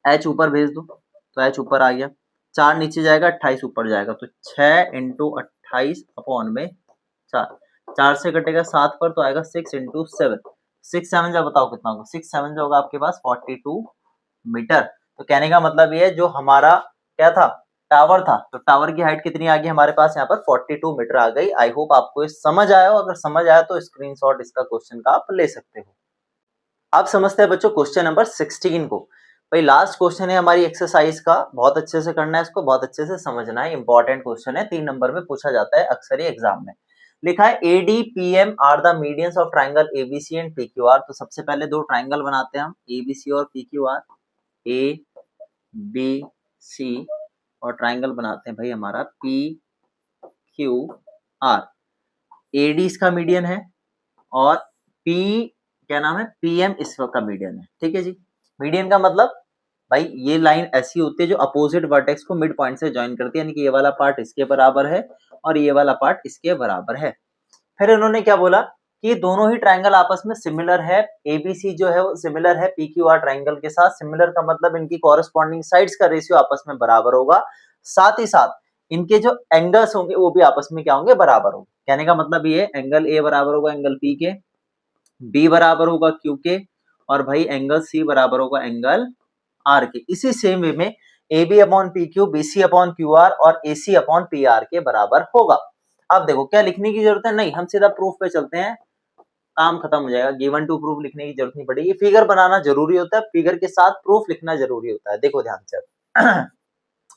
एच ऊपर भेज दो, तो एच ऊपर आ गया, 4 नीचे जाएगा, 28 ऊपर जाएगा, तो 6 इंटू 28 अपॉन में 4, 4 से कटेगा 7 पर, तो आएगा 6 इंटू 7, 6 7 जा बताओ कितना होगा, 6 7 जो होगा आपके पास 42 मीटर। तो कहने का मतलब ये है, जो हमारा क्या था, टावर था, तो टावर की हाइट कितनी आ गई हमारे पास यहाँ पर 42 मीटर आ गई। आई होप आपको ये समझ आया हो, अगर समझ आया तो स्क्रीनशॉट इसका क्वेश्चन का आप ले सकते हो। अब समझते हैं बच्चों क्वेश्चन नंबर 16 को। भाई लास्ट क्वेश्चन है हमारी एक्सरसाइज का, बहुत अच्छे से करना है इसको, बहुत अच्छे से समझना है, इंपॉर्टेंट क्वेश्चन है, 3 नंबर में पूछा जाता है अक्सर ही एग्जाम में। लिखा है ADPM are the medians of triangle ABC and PQR। तो सबसे पहले दो ट्राइंगल बनाते हैं हम, ABC और PQR, ABC, और ट्राइंगल बनाते हैं भाई हमारा PQR। AD इसका मीडियन है और P क्या नाम है, PM इस का मीडियन है। ठीक है जी, मीडियन का मतलब भाई ये लाइन ऐसी होती है जो अपोजिट वर्टेक्स को मिड पॉइंट से ज्वाइन करती है, यानी कि ये वाला पार्ट इसके बराबर है और ये वाला पार्ट इसके बराबर है। फिर इन्होंने क्या बोला कि दोनों ही ट्राइंगल आपस में सिमिलर है, ABC जो है वो सिमिलर है PQR ट्राइंगल के साथ। सिमिलर का मतलब इनकी कॉरेस्पॉन्डिंग साइड्स का रेशियो आपस में बराबर होगा, साथ ही साथ इनके जो एंगल्स होंगे वो भी आपस में क्या होंगे, बराबर होंगे। कहने का मतलब ये एंगल A बराबर होगा एंगल P के, B बराबर होगा Q के, और भाई एंगल C बराबर होगा एंगल R के। इसी सेम वे में AB upon PQ BC upon QR और AC अपॉन PR के बराबर होगा। अब देखो क्या लिखने की जरूरत है, नहीं हम सीधा प्रूफ पे चलते हैं, काम खत्म हो जाएगा। गिवन टू प्रूफ लिखने की जरूरत नहीं पड़ेगी, फिगर बनाना जरूरी होता है, फिगर के साथ प्रूफ लिखना जरूरी होता है। देखो ध्यान से,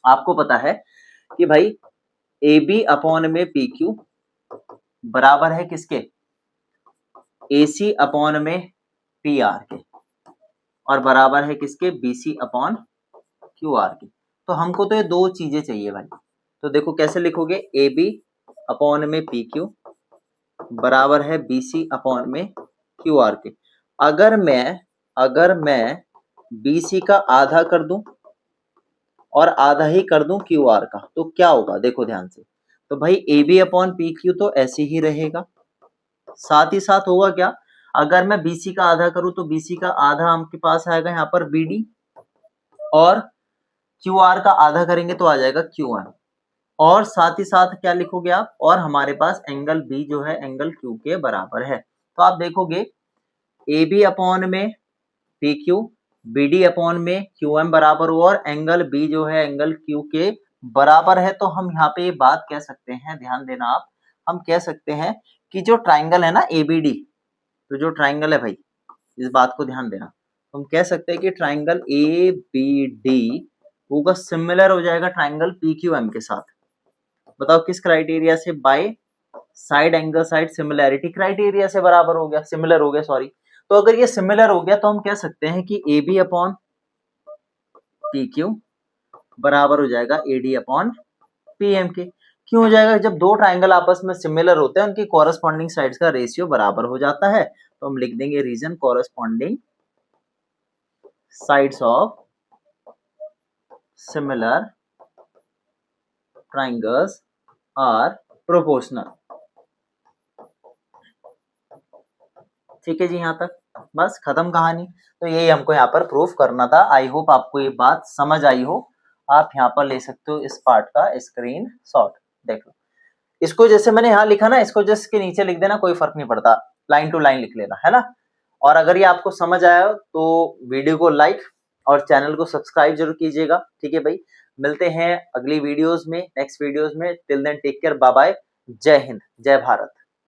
आपको पता है कि भाई AB अपॉन में PQ बराबर है किसके, AC अपॉन में PR के, और बराबर है किसके, BC अपॉन QR के। तो हमको तो ये दो चीजें चाहिए भाई, तो देखो कैसे लिखोगे, AB अपॉन में PQ बराबर है BC अपॉन में QR के। अगर मैं BC का आधा कर दूं और आधा ही कर दूं QR का, तो क्या होगा, देखो ध्यान से। तो भाई AB अपॉन PQ तो ऐसे ही रहेगा, साथ ही साथ होगा क्या, अगर मैं BC का आधा करूं तो BC का आधा आपके पास आएगा यहाँ पर BD, और QR का आधा करेंगे तो आ जाएगा QR, और साथ ही साथ क्या लिखोगे आप, और हमारे पास एंगल B जो है एंगल Q के बराबर है। तो आप देखोगे AB अपॉन में PQ, BD अपॉन में QM बराबर हुआ, और एंगल B जो है एंगल Q के बराबर है। तो हम यहाँ पे ये बात कह सकते हैं, ध्यान देना आप, हम कह सकते हैं कि जो ट्राइंगल है ना ABD, तो जो ट्राइंगल है भाई, इस बात को ध्यान देना, हम कह सकते हैं कि ट्राइंगल ABD होगा सिमिलर हो जाएगा ट्राइंगल PQM के साथ। बताओ किस क्राइटेरिया से, by side angle side similarity criteria से बराबर हो गया, सिमिलर हो गया सॉरी। तो अगर ये सिमिलर हो गया तो हम कह सकते हैं कि AB अपॉन PQ बराबर हो जाएगा AD अपॉन PM के। क्यों हो जाएगा, जब दो ट्राइंगल आपस में सिमिलर होते हैं उनकी कॉरेस्पॉन्डिंग साइड्स का रेशियो बराबर हो जाता है। तो हम लिख देंगे reason corresponding sides of similar triangles are proportional. ठीक है जी, यहाँ तक बस खत्म कहानी। तो यही हमको यहाँ पर प्रूफ करना था। आई होप आपको ये बात समझ आई हो। आप यहाँ पर ले सकते हो इस पार्ट का स्क्रीन शॉट, देख लो। इसको जैसे मैंने यहाँ लिखा ना, इसको जस्ट के नीचे लिख देना, कोई फर्क नहीं पड़ता, लाइन टू लाइन लिख लेना, है ना। और अगर ये आपको समझ आया तो वीडियो को लाइक और चैनल को सब्सक्राइब जरूर कीजिएगा। ठीक है भाई, मिलते हैं अगली वीडियोज में, नेक्स्ट वीडियोज में। Till then take care, bye bye, जय हिंद, जय भारत।